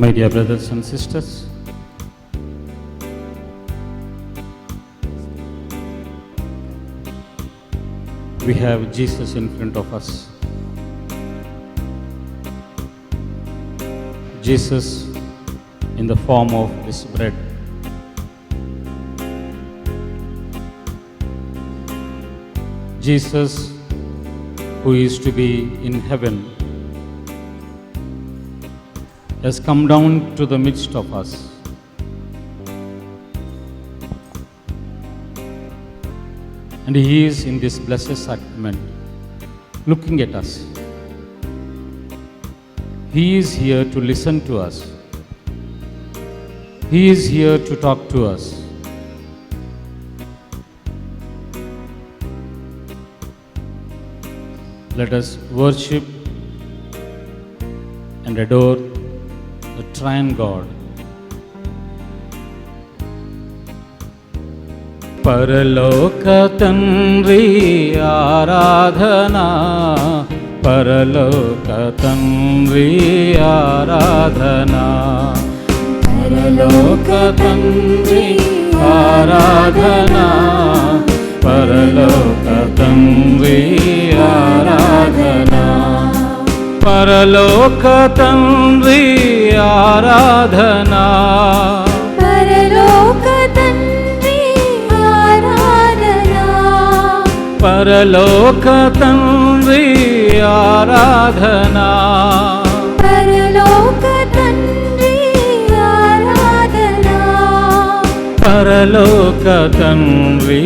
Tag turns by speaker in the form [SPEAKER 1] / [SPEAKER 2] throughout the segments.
[SPEAKER 1] My dear brothers and sisters, we have Jesus in front of us. Jesus in the form of this bread. Jesus who is to be in heaven has come down to the midst of us. And He is in this blessed sacrament looking at us. He is here to listen to us. He is here to talk to us. Let us worship and adore the Triune God. పరలోక తండ్రి ఆరాధనా, పరలోక తండ్రి ఆరాధనా, పరలోక తండ్రి ఆరాధనా, పరలోక తండ్రి ఆరాధనా, పరలోక తండ్రి ఆరాధనా,
[SPEAKER 2] పరలోక తండ్రి ఆరాధనా,
[SPEAKER 1] పరలోక తండ్రి ఆరాధనా,
[SPEAKER 2] పరలోక తండ్రి ఆరాధనా,
[SPEAKER 1] పరలోక తండ్రి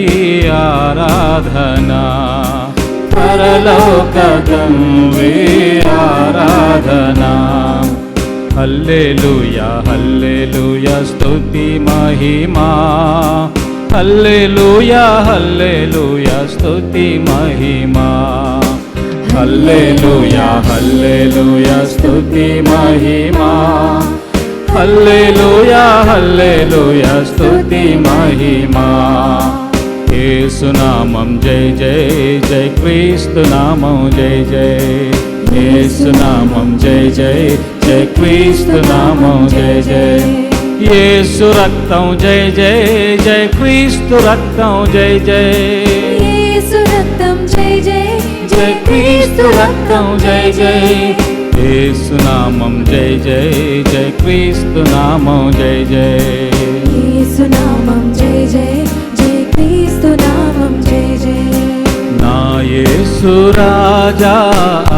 [SPEAKER 1] ఆరాధనా, పరలోక తండ్రి ఆరాధనా. హల్లెలూయా హల్లెలూయా స్తుతి మహిమా, హల్లెలూయా హల్లెలూయా స్తుతి మహిమా, హల్లెలూయా హల్లెలూయా స్తుతి మహిమా, హల్లెలూయా హల్లెలూయా స్తుతి మహిమా. యేసు నామం జై జై జై, క్రీస్తు నామం జై జై, యేసు నామం జై జై జై, క్రీస్తు నామం జై జై, యేసు రక్తం జై జై జై, క్రీస్తు రక్తం జై జై,
[SPEAKER 2] యేసు రక్తం జై జై
[SPEAKER 1] జై క్రీస్తు రక్తం జై జై, యేసు నామం జై జై జై, క్రీస్తు నామం జై జై,
[SPEAKER 2] యేసు నామం జై జై జై, క్రీస్తు నామం జై జై.
[SPEAKER 1] నా యేసు రాజా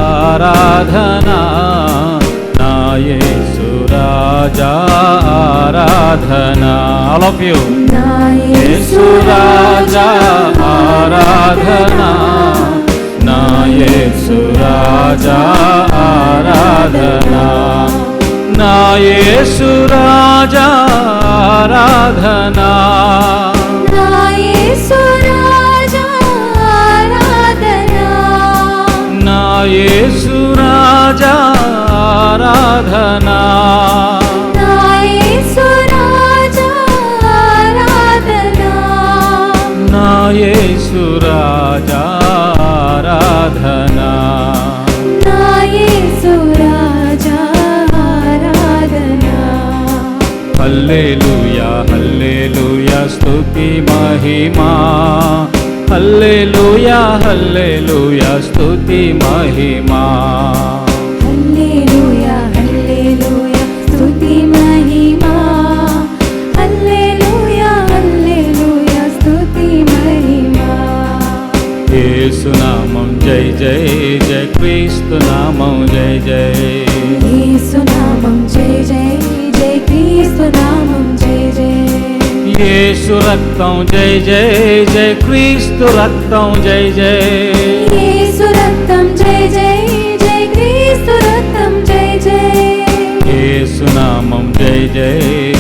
[SPEAKER 1] ఆరాధనా, నా యేసు రాజా ఆరాధనా. All of you.
[SPEAKER 2] నా
[SPEAKER 1] యేసు రాజా ఆరాధనా, నా యేసు రాజా ఆరాధనా, నా యేసు రాజా ఆరాధనా,
[SPEAKER 2] నా యేసు రాజా ఆరాధనా,
[SPEAKER 1] నా యేసు రాజా ఆరాధనా,
[SPEAKER 2] నా యేసు రాజా ఆరాధనా,
[SPEAKER 1] నా యేసు రాజా ఆరాధనా.
[SPEAKER 2] నా యేసు రాజా ఆరాధనా.
[SPEAKER 1] హల్లెలూయా హల్లెలూయా స్తుతి మహిమా. హల్లెలూయా హల్లెలూయా స్తుతి మహిమా.
[SPEAKER 2] హల్లెలూయా హల్లెలూయా స్తుతి మహిమా. హల్లెలూయా హల్లెలూయా స్తుతి మహిమా.
[SPEAKER 1] యేసు నామం జై జై జై క్రీస్తు నామం జై జై.
[SPEAKER 2] యేసు నామం జై జై జై క్రీస్తు నామం జై జై.
[SPEAKER 1] యేసు రక్తం జై జై జై క్రీస్తు రక్తం జై జై.
[SPEAKER 2] యేసు రక్తం జై జై జై క్రీస్తు రక్తం జై జై.
[SPEAKER 1] యేసు నామం జై జై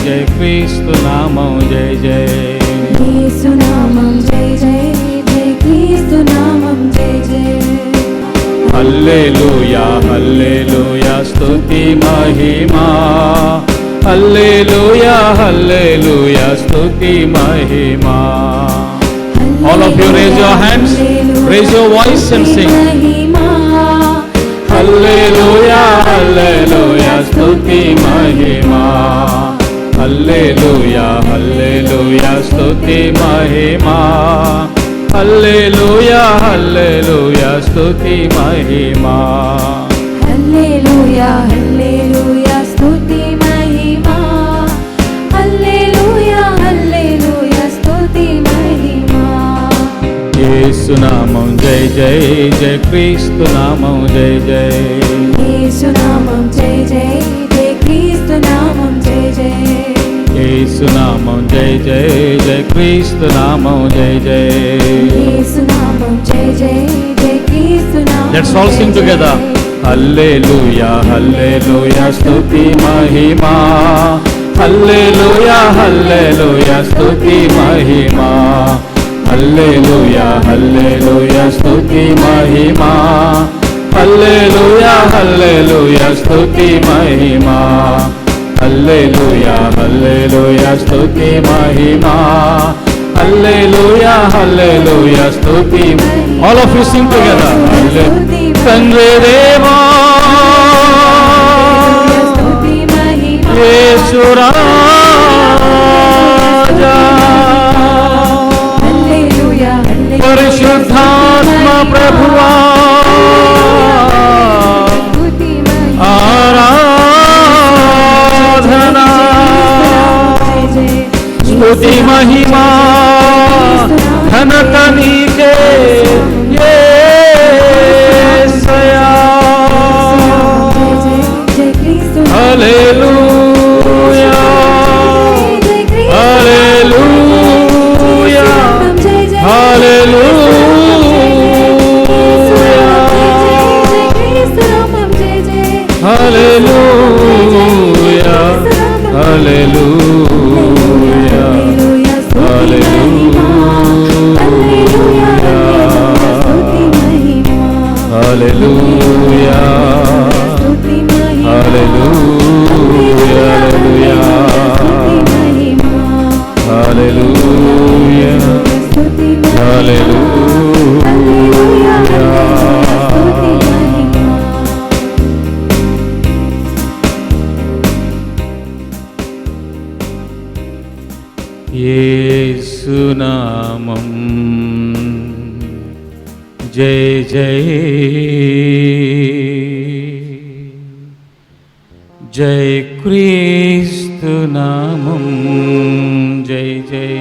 [SPEAKER 1] జై క్రీస్తు నామం జై జై.
[SPEAKER 2] యేసు నామం జై జై జై క్రీస్తు నామం జై జై.
[SPEAKER 1] హల్లెలూయా హల్లెలూయా స్తుతి మహిమా. హల్లెలూయా హల్లెలూయా స్తుతి మహిమా. All of you raise your hands, raise your voice and sing. హల్లెలూయా హల్లెలూయా స్తుతి మహిమా. హల్లెలూయా హల్లెలూయా స్తుతి మహిమా. హల్లెలూయా హల్లెలూయా స్తుతి మహిమా.
[SPEAKER 2] హల్లెలూయా హల్లెలూయా స్తుతి మహిమా. హల్లెలూయా హల్లెలూయా స్తుతి మహిమా.
[SPEAKER 1] యేసు నామం జై జై జై క్రీస్తు నామం జై జై.
[SPEAKER 2] యేసు నామం జై జై జై క్రీస్తు నామం జై జై.
[SPEAKER 1] యేసు నామం జై జై జై క్రీస్తు నామం జై జై.
[SPEAKER 2] యేసు నామం జై జై జై క్రీస్తు నామం.
[SPEAKER 1] Let's all sing together. హల్లెలూయా హల్లెలూయా స్తుతి మహిమా. హల్లెలూయా హల్లెలూయా స్తుతి మహిమా. హల్లెలూయా హల్లెలూయా స్తుతి మహిమా. హల్లెలూయా హల్లెలూయా స్తుతి మహిమా. హల్లెలూయా హల్లెలూయా స్తుతి మహిమా. హల్లెలూయా హల్లెలూయా స్తుతి. All of you sing together. తండ్రి దేవా యేసు రాజా పరిశుద్ధాత్మ ప్రభువా ఆరాధనా స్తుతి మహిమా ఘనత నీకే యేసయ్యా. హల్లెలూయా హల్లెలూయా హల్లెలూయా హల్లెలూయా హల్లెలూయా హల్లెలూయా హల్లెలూయా హల్లెలూయా యేసు నామం జై జై జై క్రీస్తు నామం జై జై.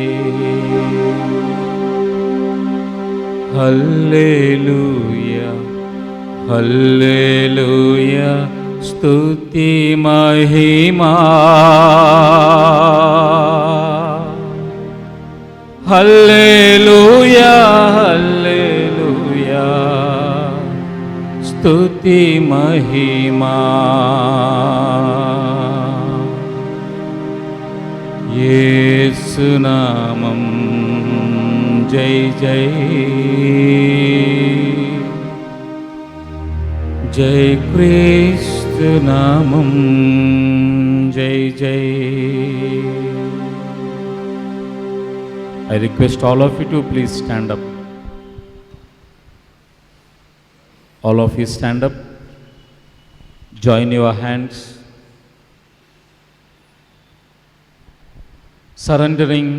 [SPEAKER 1] హల్లెలూయా హల్లెలూయా స్తుతి మహిమా. హల్లెలూయా హల్లెలూయా స్తుతి మహిమా. యేసు నామం జై జై జై క్రీస్తు నామం జై జై. I request all of you to please stand up. All of you stand up. Join your hands. Surrendering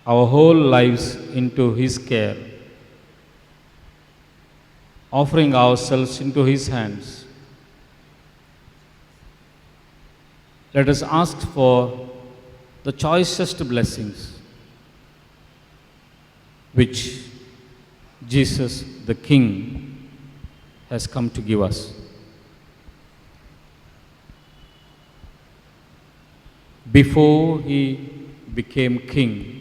[SPEAKER 1] our whole lives into His care, offering ourselves into His hands. Let us ask for the choicest blessings which Jesus the King has come to give us. Before He became king,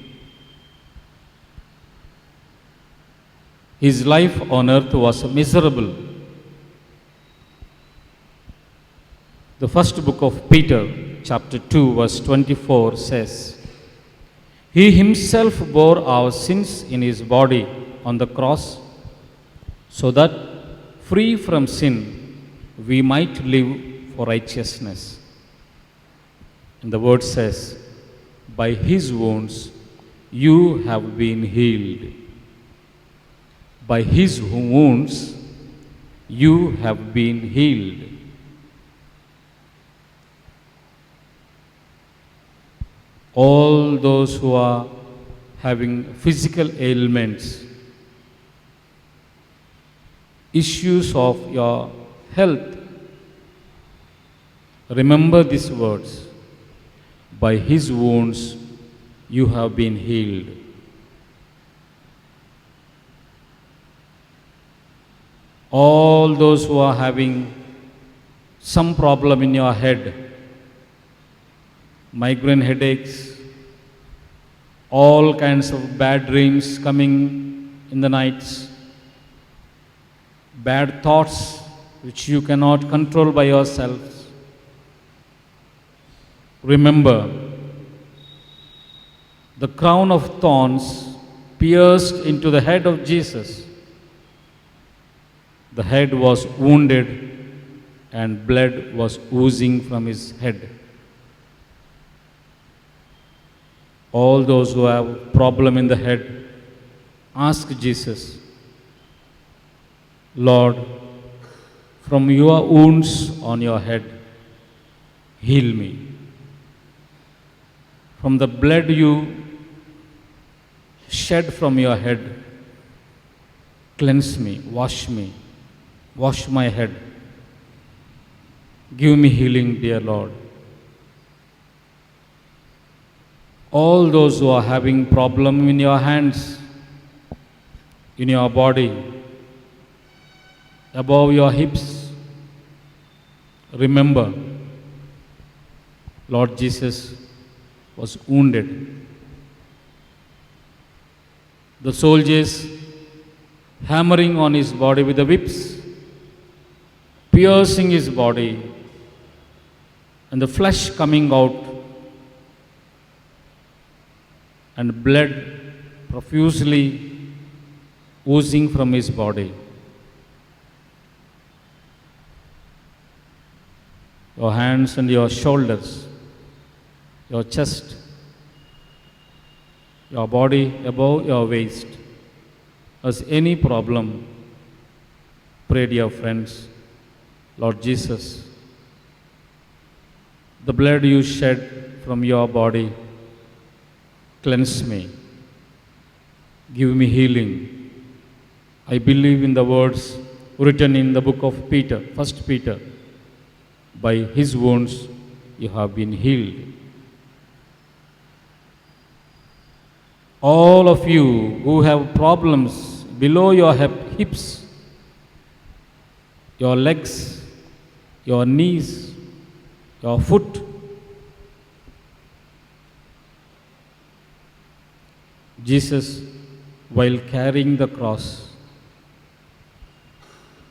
[SPEAKER 1] His life on earth was miserable. The first book of Peter, chapter 2, verse 24 says, He Himself bore our sins in His body on the cross, so that, free from sin, we might live for righteousness. And the word says, by His wounds you have been healed. By His wounds you have been healed. All those who are having physical ailments, issues of your health, remember these words. By His wounds you have been healed. All those who are having some problem in your head, migraine headaches, all kinds of bad dreams coming in the nights, bad thoughts which you cannot control by yourselves. Remember, the crown of thorns pierced into the head of Jesus. The head was wounded and blood was oozing from His head. All those who have problem in the head, ask Jesus, Lord, from your wounds on your head, heal me. From the blood you shed from your head, cleanse me, wash my head. Give me healing, dear Lord. All those who are having problem in your hands, in your body, above your hips, remember, Lord Jesus was wounded. The soldiers hammering on His body with the whips, piercing His body, and the flesh coming out, and blood profusely oozing from His body. Your hands and your shoulders, your chest, your body above your waist. Has any problem, pray, dear friends, Lord Jesus, the blood you shed from your body, cleanse me, give me healing. I believe in the words written in the book of Peter, 1 Peter, by His wounds you have been healed. All of you who have problems below your hips, your legs, your knees, your foot, Jesus, while carrying the cross,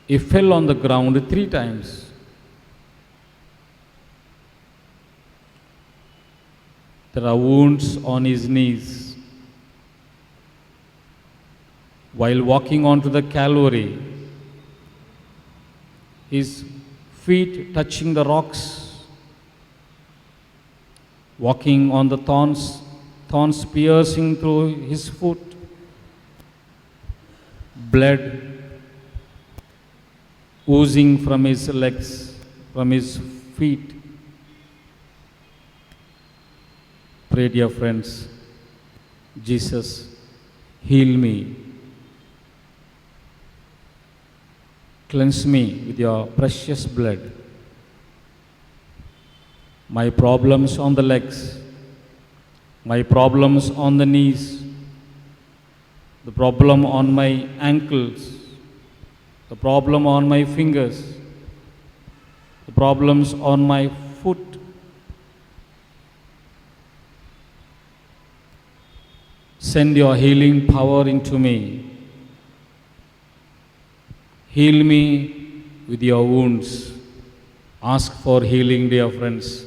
[SPEAKER 1] He fell on the ground 3 times. There are wounds on His knees. While walking onto the Calvary, His feet touching the rocks, walking on the thorns piercing through His foot, blood oozing from His legs, from His feet. Pray, dear friends, Jesus, heal me. Cleanse me with your precious blood. My problems on the legs, my problems on the knees, the problem on my ankles, the problem on my fingers, the problems on my foot. Send your healing power into me. Heal me with your wounds. Ask for healing, dear friends.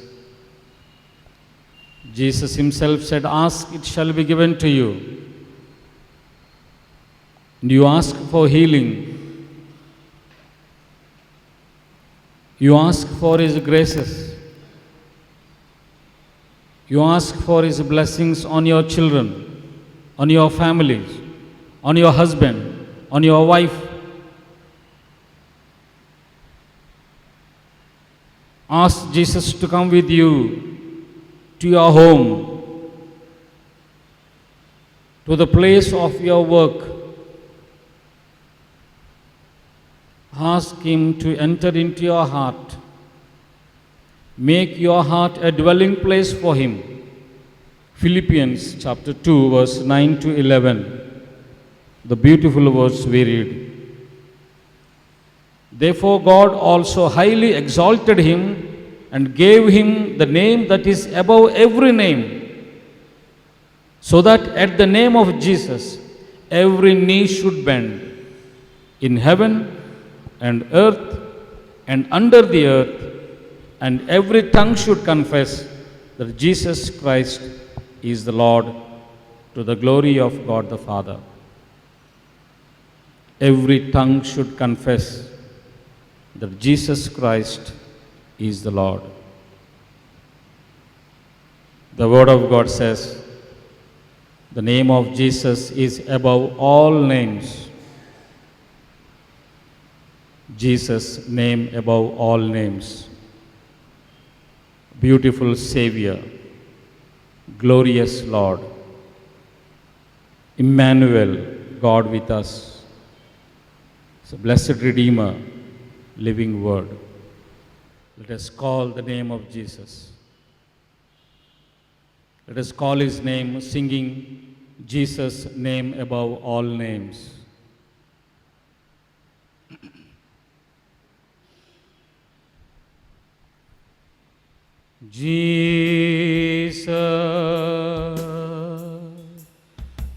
[SPEAKER 1] Jesus himself said, "Ask, it shall be given to you." And you ask for healing. You ask for his graces. You ask for his blessings on your children, on your families, on your husband, on your wife. Ask Jesus to come with you to your home, to the place of your work. Ask him to enter into your heart. Make your heart a dwelling place for him. Philippians chapter 2, verse 9 to 11. The beautiful words we read. Therefore God also highly exalted him and gave him the name that is above every name, so that at the name of Jesus every knee should bend, in heaven and earth and under the earth, and every tongue should confess that Jesus Christ is the Lord, to the glory of God the Father. Every tongue should confess that Jesus Christ is the Lord. The Word of God says, the name of Jesus is above all names. Jesus' name above all names. Beautiful Savior, glorious Lord, Emmanuel, God with us. So blessed Redeemer, living Word. Let us call the name of Jesus. Let us call his name, singing Jesus' name above all names. Jesus,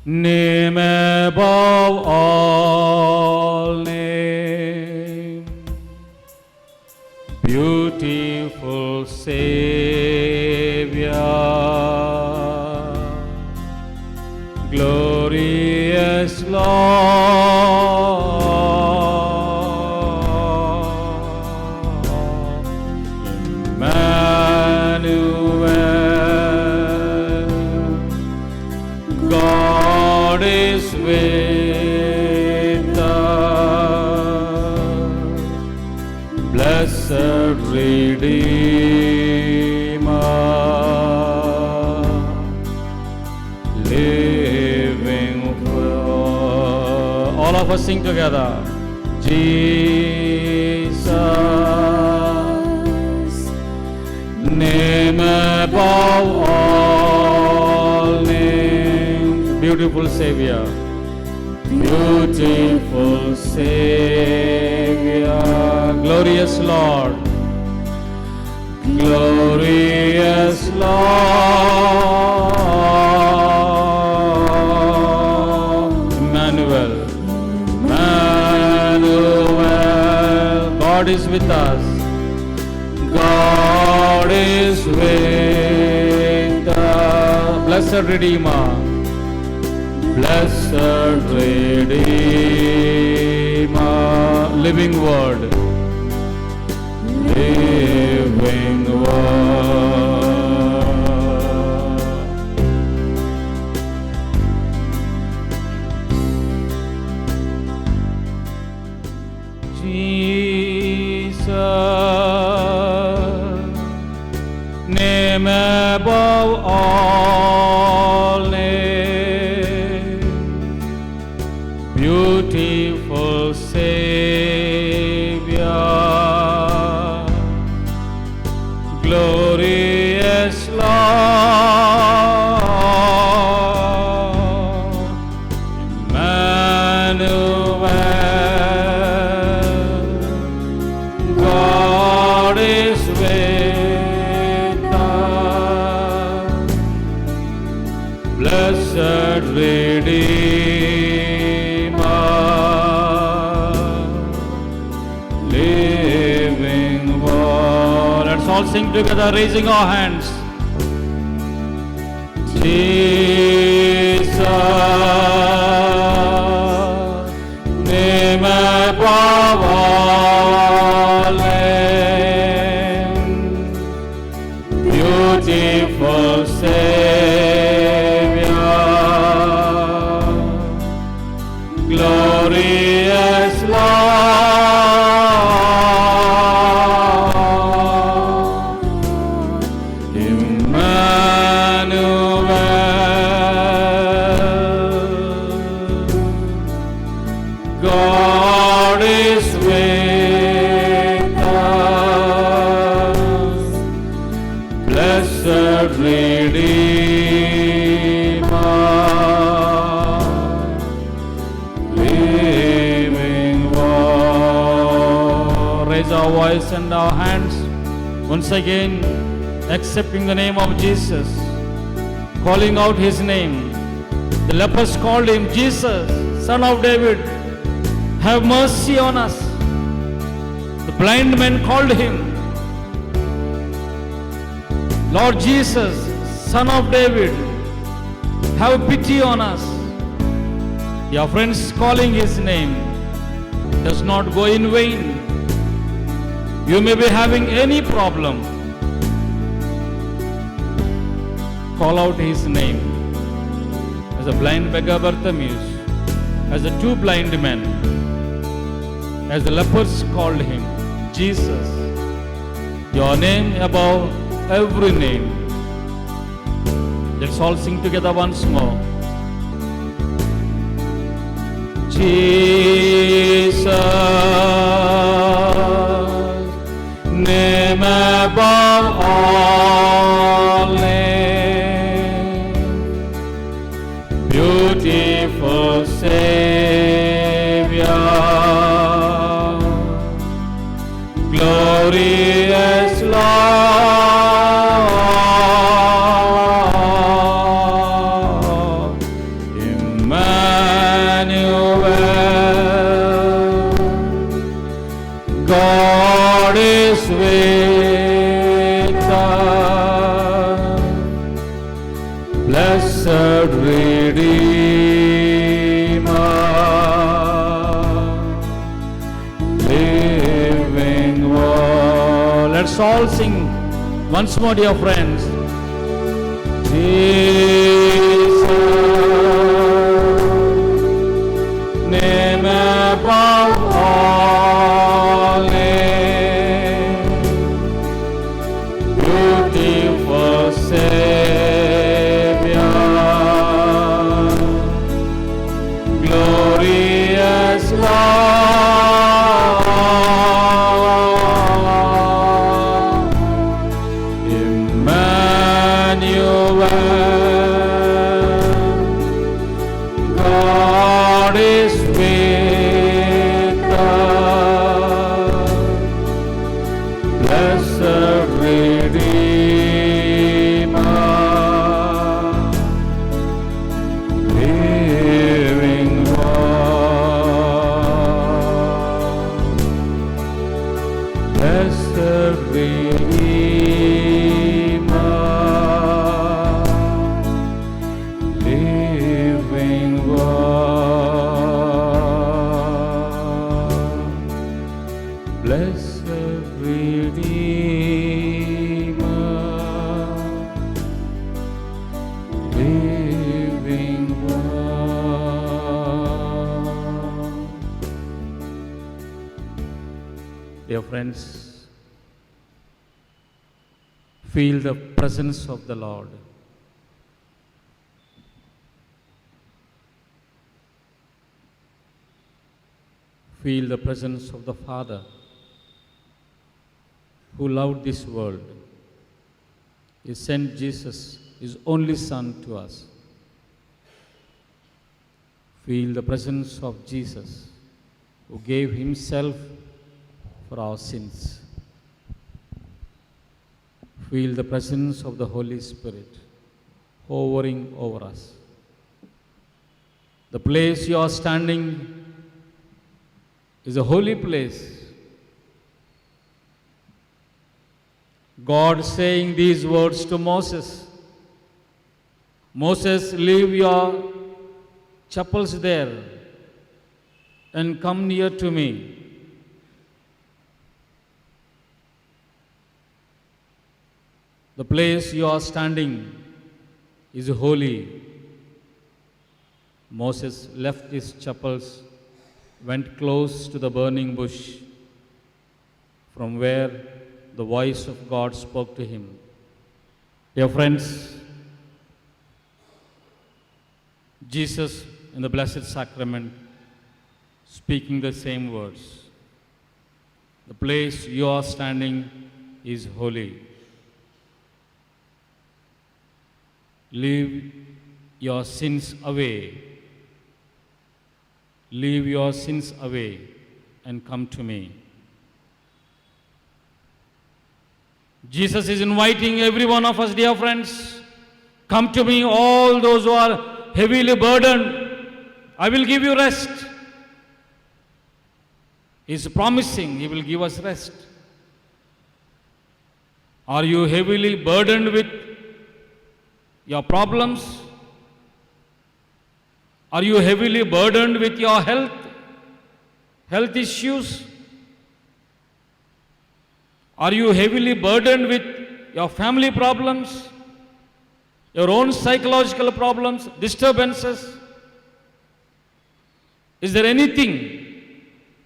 [SPEAKER 1] name above all names, beautiful Savior, glorious Lord, Emmanuel, God is with us, blessed Redeemer, living for. All of us sing together. Jesus, name above all names, beautiful Savior, beautiful Savior, glorious Lord, glorious Lord, Emmanuel, Emmanuel, God is with us, God is with us, blessed Redeemer, blessed Redeemer, living Word, living Word. Jesus, name above all names, blessed Redeemer, living word. Let's all sing together, raising our hands. Jesus, name above all names, beautiful Savior, glorious Lord, Emmanuel, God is with us, blessed Redeemer, living word. Raise our voice and our hands once again, accepting the name of Jesus, calling out his name. The lepers called him, Jesus, Son of David, have mercy on us. The blind men called him, Lord Jesus, Son of David, have pity on us. Your friends calling his name does not go in vain. You may be having any problem. Call out his name. As a blind beggar Bartimaeus, as the two blind men, as the lepers called him, Jesus, your name above every name. Let's all sing together once more. Jesus, name above all names, beautiful Savior, glorious Lord, Emmanuel, God is with us, blessed Redeemer, living word. Let's all sing once more, dear friends. Jesus, name above all names, beautiful Savior, glorious Lord, Emmanuel, God is with us, blessed Redeemer, living word, blessed Redeemer, living word, blessed Redeemer, living word. Dear friends, feel the presence of the Lord. Feel the presence of the Father who loved this world. He sent Jesus, his only Son, to us. Feel the presence of Jesus who gave himself for our sins. Feel the presence of the Holy Spirit hovering over us. The place you are standing is a holy place. God saying these words to Moses. Moses, leave your chappals there and come near to me. The place you are standing is holy. Moses left his chappals, went close to the burning bush, from where the voice of God spoke to him. Dear friends, Jesus in the Blessed Sacrament speaking the same words. The place you are standing is holy. Leave your sins away. Leave your sins away and come to me. Jesus is inviting every one of us, dear friends. Come to me, all those who are heavily burdened. I will give you rest. He is promising He will give us rest. Are you heavily burdened with your problems? Are you heavily burdened with your health issues? Are you heavily burdened with your family problems, your own psychological problems, disturbances? Is there anything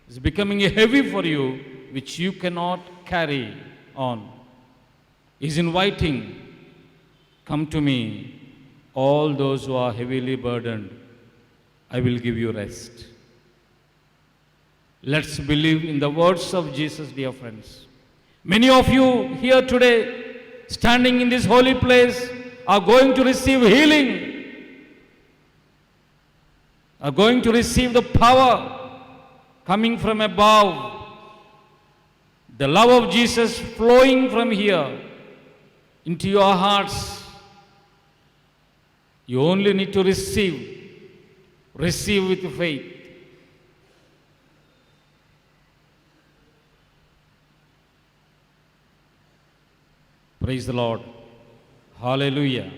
[SPEAKER 1] is becoming heavy for you which you cannot carry on? He's inviting, come to me, all those who are heavily burdened. I will give you rest. Let's believe in the words of Jesus, dear friends. Many of you here today, standing in this holy place, are going to receive healing, are going to receive the power coming from above, the love of Jesus flowing from here into your hearts. You only need to receive with faith. Praise the Lord. Hallelujah.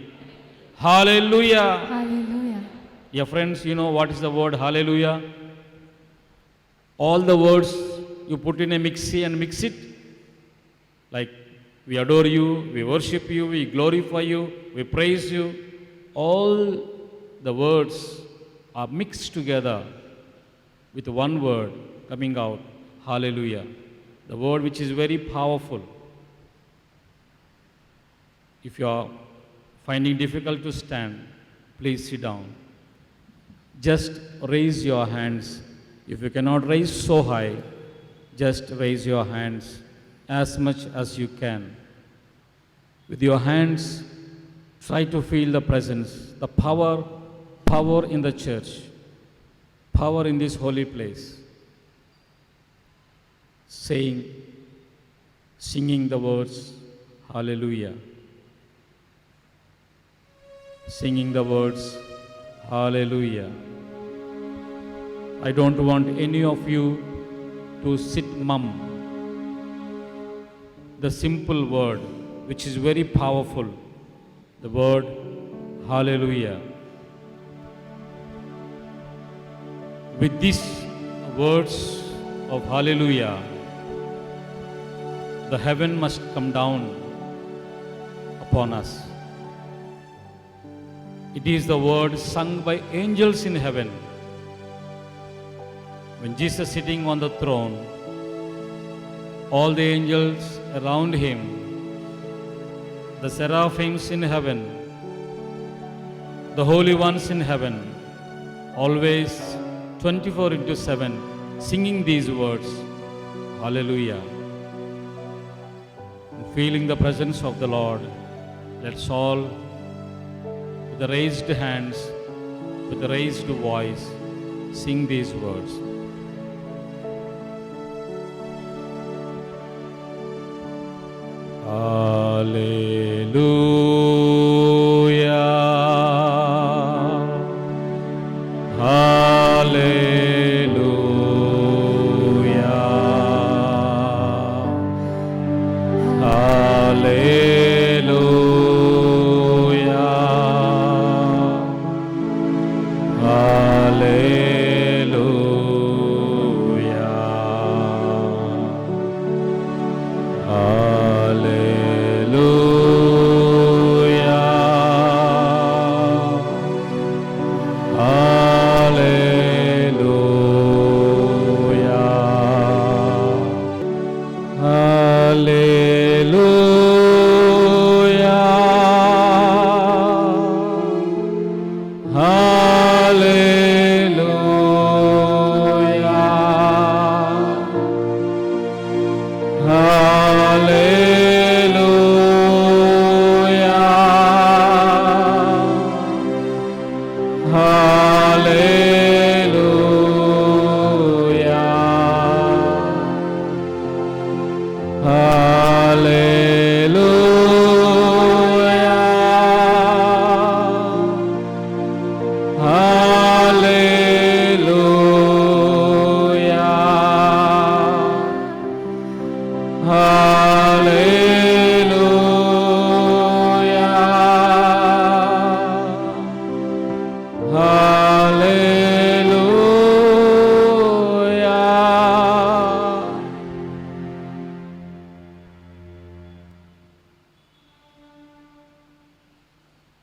[SPEAKER 1] Hallelujah.
[SPEAKER 2] Hallelujah.
[SPEAKER 1] Yeah, friends, you know what is the word hallelujah? All the words you put in a mixie and mix it. Like we adore you, we worship you, we glorify you, we praise you. All the words are mixed together with one word coming out, hallelujah. The word which is very powerful. If you are finding difficult to stand, please sit down. Just raise your hands. If you cannot raise so high, just raise your hands as much as you can. With your hands, try to feel the presence, the power in the church, power in this holy place. Singing the words, hallelujah. Singing the words, hallelujah. I don't want any of you to sit mum. The simple word, which is very powerful, the word, hallelujah. With these words of hallelujah, the heaven must come down upon us. It is the word sung by angels in heaven. When Jesus is sitting on the throne, all the angels around him, the seraphims in heaven, the holy ones in heaven, always 24/7 singing these words, hallelujah. And feeling the presence of the Lord, let's all, with the raised hands, with the raised voice, sing these words. Hallelujah.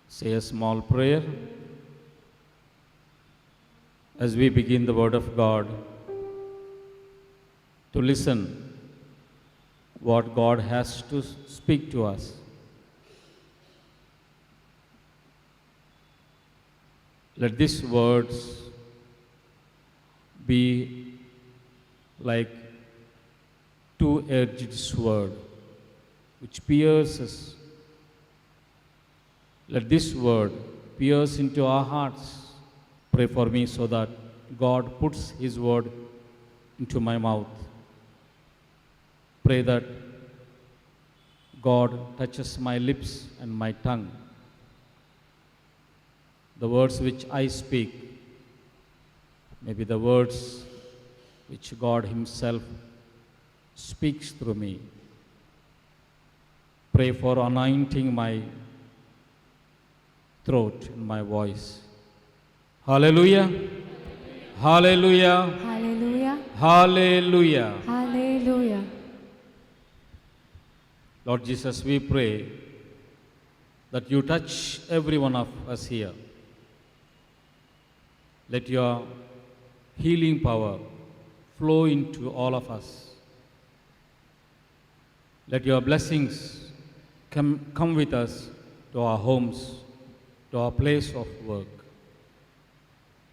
[SPEAKER 1] Say a small prayer as we begin the Word of God to listen what God has to speak to us. Let these words be like two-edged sword which pierces. Let this word pierce into our hearts. Pray for me so that God puts His word into my mouth. Pray that God touches my lips and my tongue. The words which I speak may be the words which God Himself speaks through me. Pray for anointing my throat and my voice. Hallelujah. Hallelujah.
[SPEAKER 2] Hallelujah.
[SPEAKER 1] Hallelujah.
[SPEAKER 2] Hallelujah.
[SPEAKER 1] Lord Jesus, we pray that you touch every one of us here. Let your healing power flow into all of us. Let your blessings come with us to our homes, to our place of work.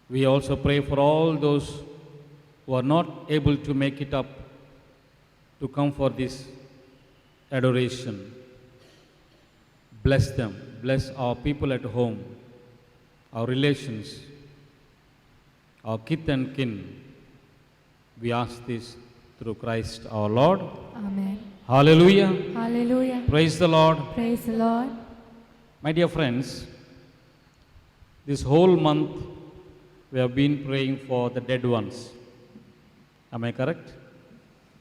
[SPEAKER 1] We also pray for all those who are not able to make it up to come for this adoration. Bless them. Bless our people at home, our relations, our kith and kin. We ask this through Christ our Lord.
[SPEAKER 2] Amen.
[SPEAKER 1] Hallelujah.
[SPEAKER 2] Hallelujah.
[SPEAKER 1] Praise the Lord.
[SPEAKER 2] Praise the Lord.
[SPEAKER 1] My dear friends, this whole month we have been praying for the dead ones. Am I correct?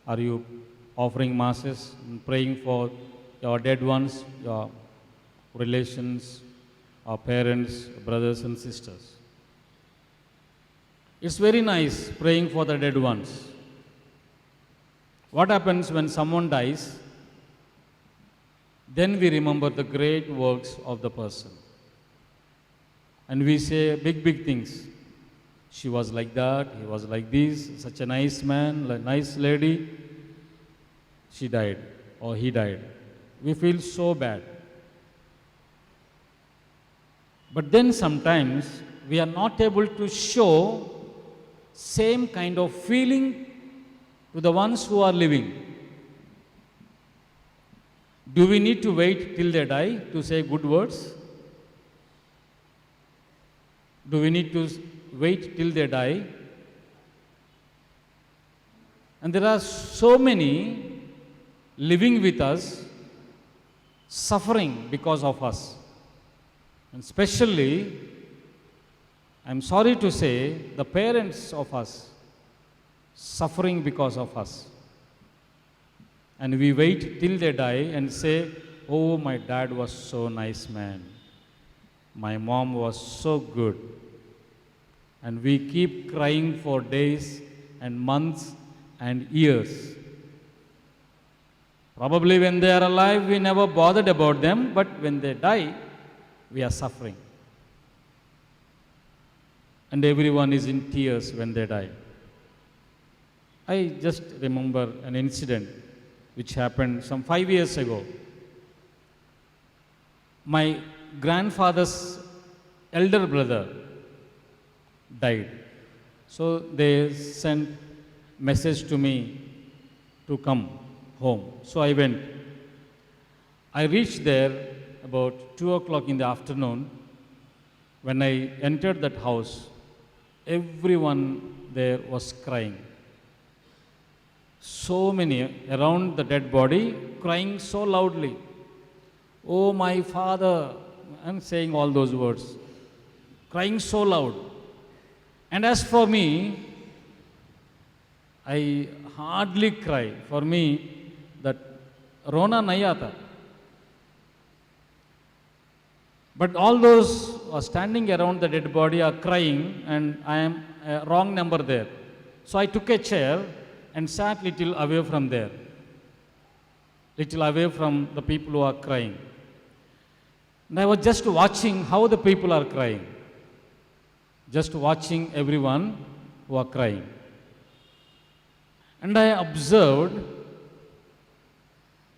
[SPEAKER 1] Are you offering masses and praying for your dead ones, your relations, our parents, brothers and sisters? It's very nice praying for the dead ones. What happens when someone dies? Then we remember the great works of the person. And we say big things. She was like that, he was like this, such a nice man, a nice lady. She died or he died. We feel so bad. But then sometimes we are not able to show same kind of feeling to the ones who are living. Do we need to wait till they die to say good words? Do we need to wait till they die? And there are so many living with us, suffering because of us. And especially, I'm sorry to say, the parents of us, suffering because of us. And we wait till they die and say, oh, my dad was so nice man. My mom was so good. And we keep crying for days and months and years. Probably when they are alive, we never bothered about them, but when they die, we are suffering. and everyone is in tears when they die. I just remember an incident which happened some 5 years ago. My grandfather's elder brother died. So they sent message to me to come home. So I went. I reached there about 2 o'clock in the afternoon. When I entered that house, everyone there was crying. So many around the dead body crying so loudly. Oh, my father, and saying all those words, crying so loud. And as for me, I hardly cry. For me, that Rona Nayata. But all those who are standing around the dead body are crying, and I am a wrong number there. So I took a chair and sat little away from there, little away from the people who are crying. And I was just watching how the people are crying, just watching everyone who are crying. And I observed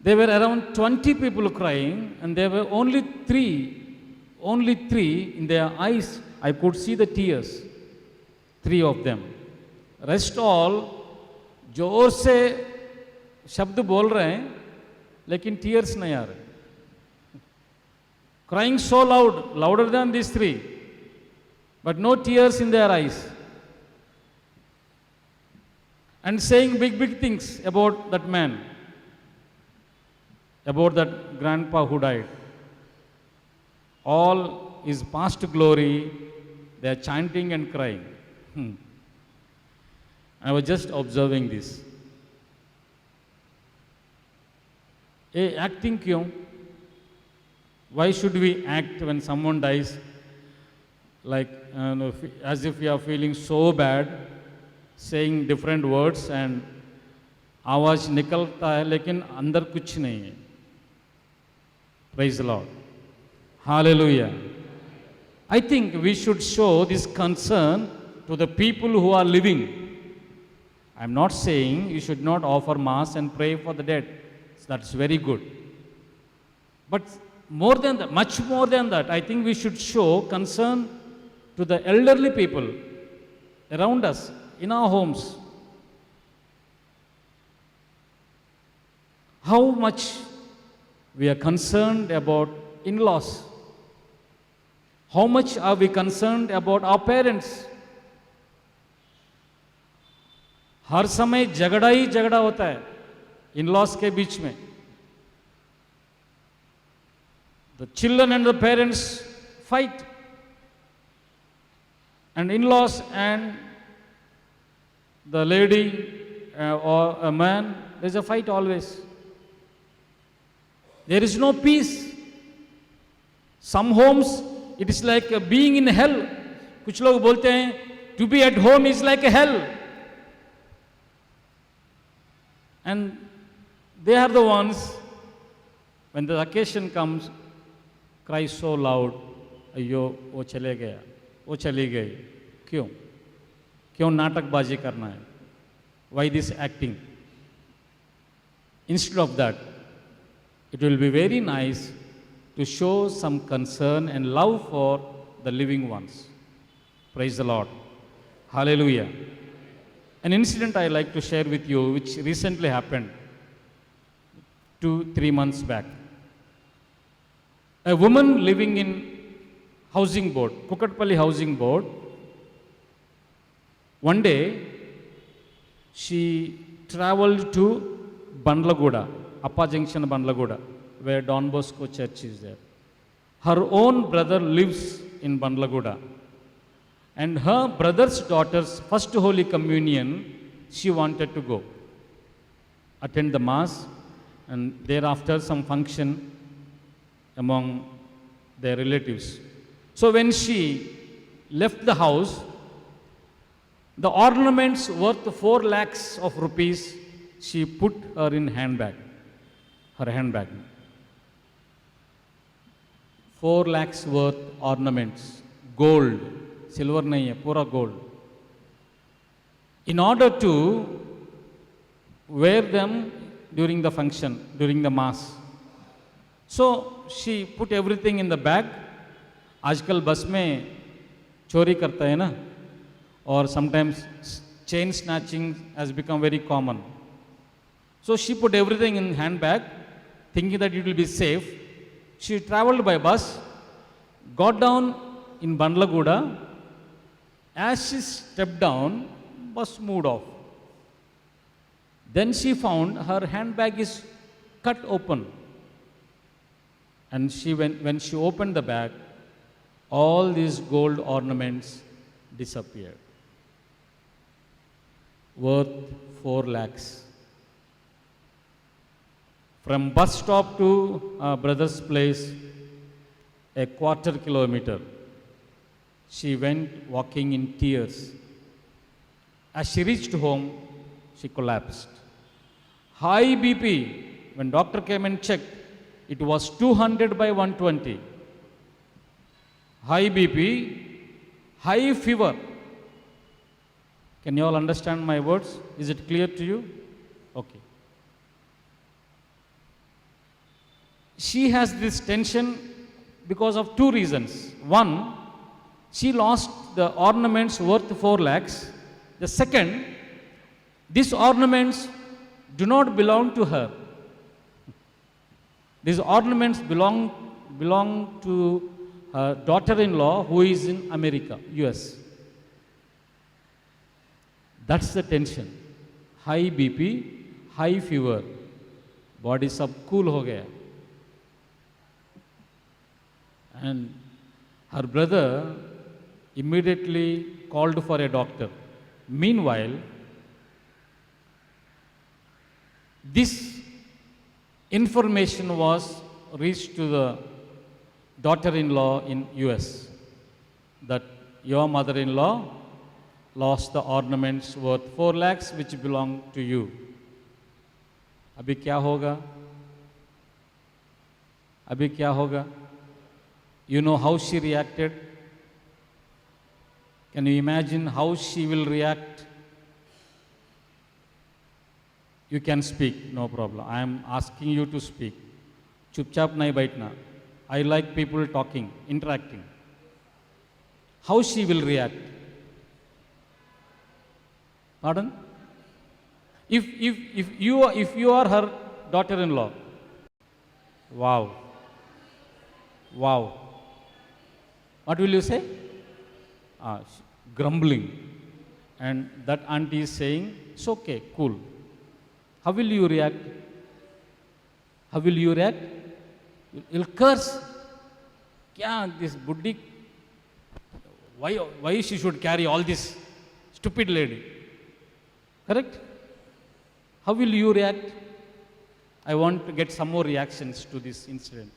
[SPEAKER 1] there were around 20 people crying, and there were only three in their eyes. I could see the tears, 3 of them. Rest all जोर से शब्द बोल रहे हैं लेकिन tears नहीं आ रहे. Crying so loud, louder than these 3, but no tears in their eyes. And saying big things about that man, about that grandpa who died. All is past glory, they are chanting and crying. I was just observing this. Acting kyun? Why should we act when someone dies like as if we are feeling so bad, saying different words and आवाज निकलता है लेकिन अंदर कुछ नहीं है. Praise the Lord. Hallelujah. I think we should show this concern to the people who are living. I am not saying you should not offer mass and pray for the dead. That's very good. But more than that, much more than that, I think we should show concern to the elderly people around us, in our homes. How much we are concerned about in-laws. How much are we concerned about our parents? हर समय झगड़ा ही झगड़ा होता है in-laws के बीच में. The children and the parents fight, and in-laws and the lady or a man, there's a fight always. There is no peace. Some homes it is like being in hell. कुछ लोग बोलते हैं to be at home is like a hell. And they are the ones, when the occasion comes, cry so loud, अयो वो चले गया, वो चली गई. क्यों नाटकबाजी करना है? Why this acting? Instead of that, it will be very nice to show some concern and love for the living ones. Praise the Lord. Hallelujah. An incident I like to share with you which recently happened 2-3 months back. A woman living in housing board, Kukatpalli housing board, one day she traveled to Bandlaguda, Appa Junction Bandlaguda, where Don Bosco Church is there. Her own brother lives in Bandlaguda. And her brother's daughter's first Holy Communion, she wanted to go, attend the Mass, and thereafter some function among their relatives. So when she left the house, the ornaments worth 4 lakhs of rupees, she put her in handbag, her handbag. 4 lakhs worth ornaments, gold, silver नहीं है, पूरा gold. In order to wear them during the function, during the mass. So she put everything in the bag. आजकल बस में चोरी करता है ना, और sometimes chain snatching has become very common. So she put everything in handbag, thinking that it will be safe. She traveled by bus, got down in Bandlaguda. As she stepped down, bus moved off. Then she found her handbag is cut open. And when she opened the bag, all these gold ornaments disappeared. Worth 4 lakhs. From bus stop to brother's place, a quarter kilometer, she went walking in tears. As she reached home, she collapsed. High BP. When doctor came and checked, it was 200 by 120. High BP, high fever. Can you all understand my words? Is it clear to you? Okay. She has this tension because of 2 reasons. One, she lost the ornaments worth 4 lakhs. The second, these ornaments do not belong to her. These ornaments belong to her daughter-in-law who is in America, US. That's the tension. High BP, high fever. Body सब cool हो गया. And her brother immediately called for a doctor. Meanwhile, this information was reached to the daughter-in-law in US that your mother-in-law lost the ornaments worth 4 lakhs which belong to you. अभी क्या होगा? अभी क्या होगा? You know how she reacted? Can you imagine how she will react? You can speak, no problem. I am asking you to speak. चुपचाप नहीं बैठना. I like people talking, interacting. How she will react? Pardon? If you are her daughter-in-law, wow. What will you say? Grumbling. And that auntie is saying, it's okay, cool. How will you react? How will you react? You'll curse. Kya this buddhi? Why she should carry all this stupid lady? Correct? How will you react? I want to get some more reactions to this incident.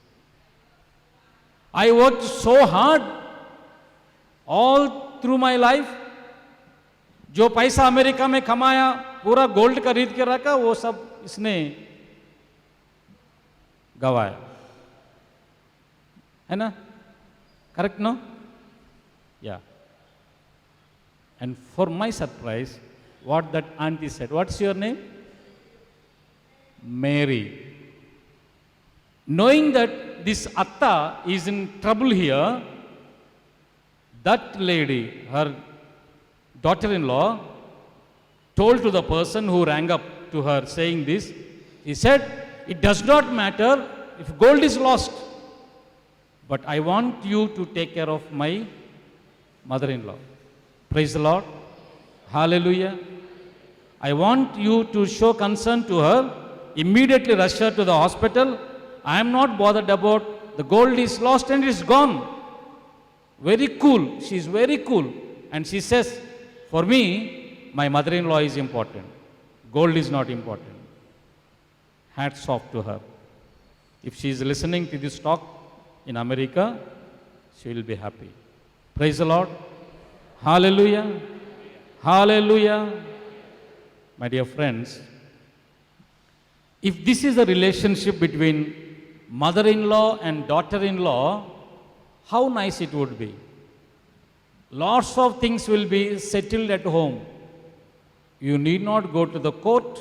[SPEAKER 1] I worked so hard all through my life. जो पैसा America में कमाया, पूरा gold खरीद के रखा, वो सब इसने गवाया, है ना? Correct, no? Yeah. And for my surprise, what that auntie said, what's your name? Mary. Knowing that this Atta is in trouble here, that lady, her daughter-in-law, told to the person who rang up to her saying this, he said, it does not matter if gold is lost, but I want you to take care of my mother-in-law. Praise the Lord. Hallelujah. I want you to show concern to her, immediately rush her to the hospital. I am not bothered about the gold is lost and it is gone. Very cool. She is very cool. And she says, for me, my mother-in-law is important. Gold is not important. Hats off to her. If she is listening to this talk in America, she will be happy. Praise the Lord. Hallelujah. Hallelujah. My dear friends, if this is a relationship between mother-in-law and daughter-in-law, how nice it would be. Lots of things will be settled at home. You need not go to the court,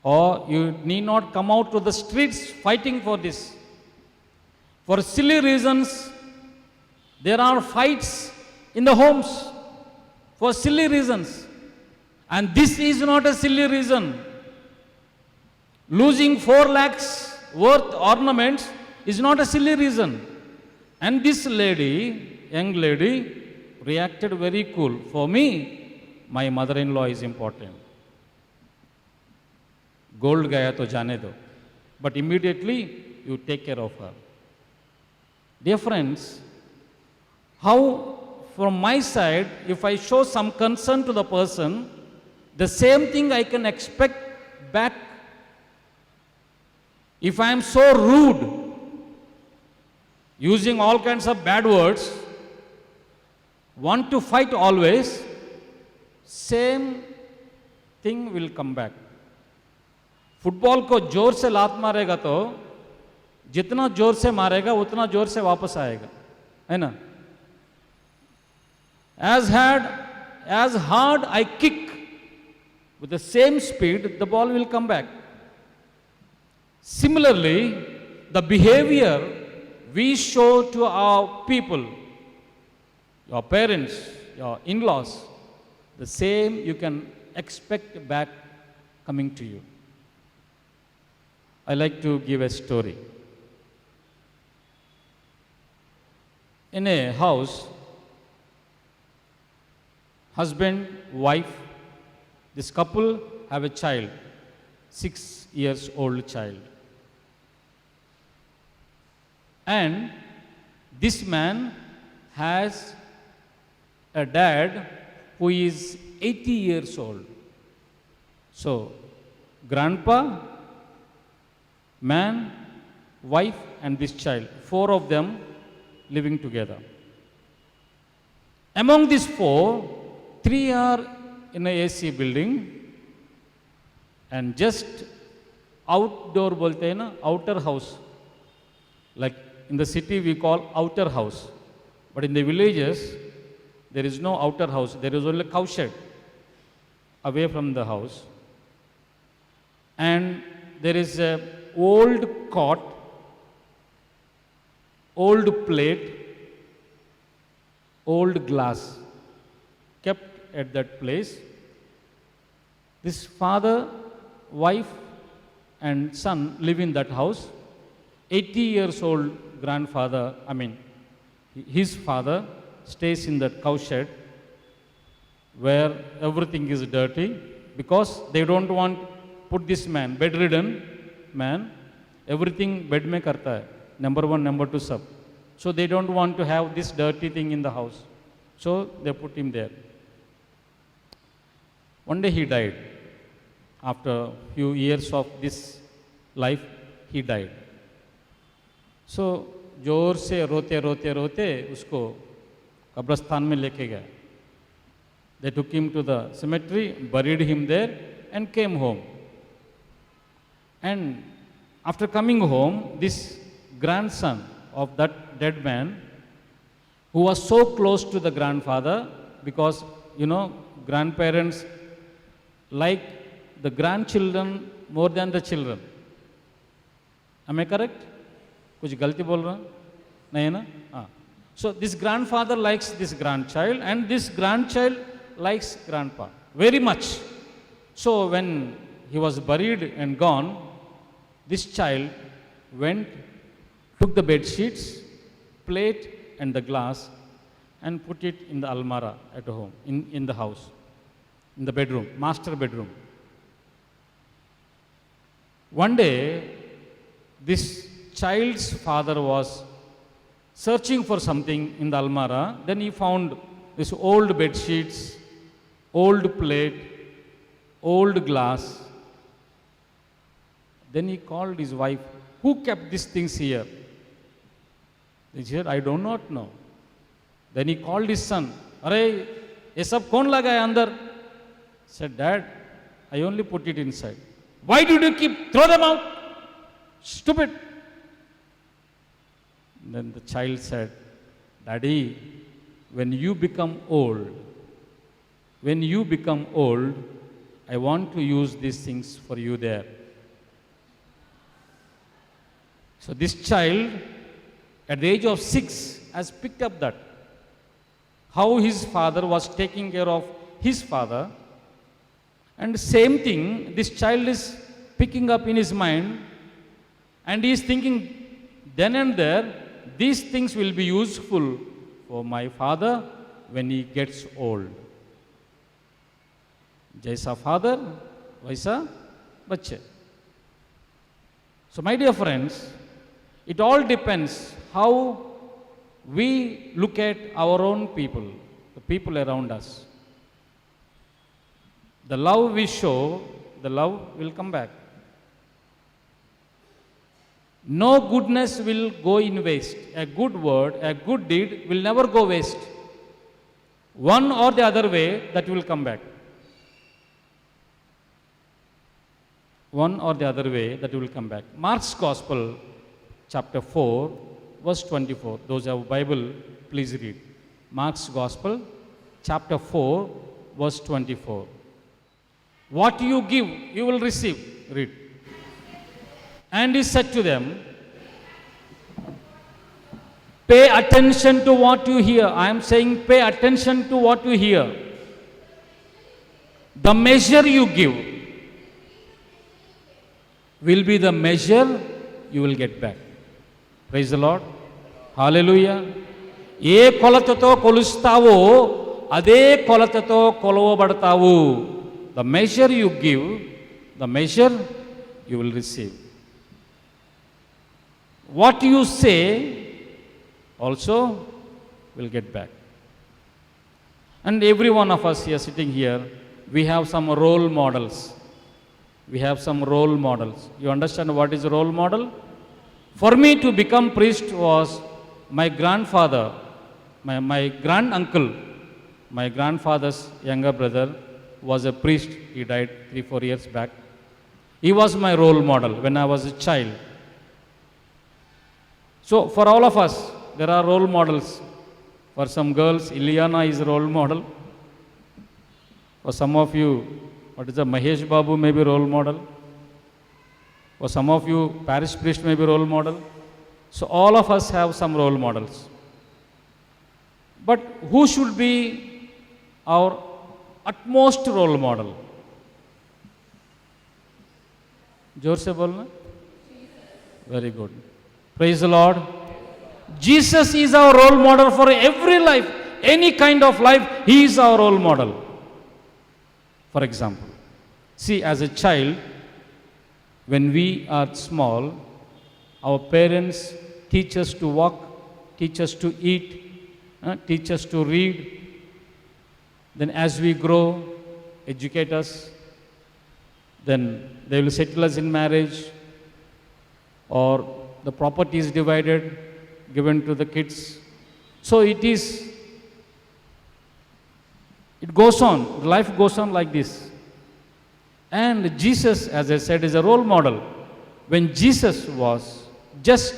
[SPEAKER 1] or you need not come out to the streets fighting for this. For silly reasons, there are fights in the homes for silly reasons. And this is not a silly reason. Losing 4 lakhs worth ornaments is not a silly reason. And this lady, young lady, reacted very cool. For me, my mother-in-law is important. Gold gaya to jane do. But immediately you take care of her. Dear friends, how from my side, if I show some concern to the person, the same thing I can expect back. If I am so rude, using all kinds of bad words, want to fight always, same thing will come back. Football को जोर से लात मारेगा तो जितना जोर से मारेगा उतना जोर से वापस आएगा, है ना? As hard I kick, with the same speed, the ball will come back. Similarly, the behavior we show to our people, your parents, your in-laws, the same you can expect back coming to you. I like to give a story. In a house, husband, wife, this couple have a child, 6 years old child. And this man has a dad who is 80 years old. So, grandpa, man, wife, and this child, 4 of them living together. Among these 4, 3 are in a AC building, and just outdoor bolte hai na, outer house. Like in the city we call outer house, but in the villages there is no outer house, there is only cow shed away from the house. And there is a old cot, old plate, old glass kept at that place. This father, wife, and son live in that house. 80 years old grandfather, his father stays in that cow shed where everything is dirty because they don't want put this man, bedridden man, everything bed mein karta hai, number 1, number 2 sab. So they don't want to have this dirty thing in the house. So they put him there. One day he died. After a few years of this life, he died. So जोर से रोते रोते रोते उसको कब्रिस्तान में लेके गए. They took him to the cemetery, buried him there, and came home. And after coming home, this grandson of that dead man, who was so close to the grandfather, because grandparents like the grandchildren more than the children. Am I correct? कुछ गलती बोल रहा नहीं है ना? हाँ. So this grandfather likes this grandchild, and this grandchild likes grandpa very much. So when he was buried and gone, this child went, took the bed sheets, plate, and the glass, and put it in the almara at home, in the house, in the bedroom, master bedroom. One day, this child's father was searching for something in the almara. Then he found this old bed sheets, old plate, old glass. Then he called his wife, who kept these things here? He said, I do not know. Then he called his son, Arey, ye sab kaun lagaya andar? Said, Dad, I only put it inside. Why did you throw them out? Stupid. Then the child said, Daddy, when you become old, I want to use these things for you there. So this child, at the age of 6, has picked up that. How his father was taking care of his father. And same thing, this child is picking up in his mind, and he is thinking then and there, these things will be useful for my father when he gets old. जैसा father, वैसा बच्चे. So my dear friends, it all depends how we look at our own people, the people around us. The love we show, the love will come back. No goodness will go in waste. A good word, a good deed will never go waste. One or the other way, that will come back. One or the other way, that will come back. Mark's Gospel, chapter 4, verse 24. Those who have Bible, please read. Mark's Gospel, chapter 4, verse 24. What you give, you will receive. Read. And he said to them, pay attention to what you hear. I am saying pay attention to what you hear. The measure you give will be the measure you will get back. Praise the Lord. Hallelujah. ఏ కొలతతో కొలుస్తావో అదే కొలతతో కొలవబడతావు. The measure you give, the measure you will receive. What you say also will get back. And every one of us here sitting here, we have some role models. We have some role models. You understand what is a role model? For me to become priest was my grandfather, my grand uncle, my grandfather's younger brother was a priest. He died 3-4 years back. He was my role model when I was a child. So for all of us, there are role models. For some girls, Ileana is a role model. For some of you, what is the Mahesh Babu may be role model. For some of you, parish priest may be role model. So all of us have some role models. But who should be our utmost role model? जोर से बोलना. Very good. Praise the Lord. Jesus is our role model for every life. Any kind of life, He is our role model. For example, see, as a child, when we are small, our parents teach us to walk, teach us to eat, teach us to read. Then as we grow, educate us. Then they will settle us in marriage, or the property is divided, given to the kids. So it goes on, life goes on like this. And Jesus, as I said, is a role model. When Jesus was just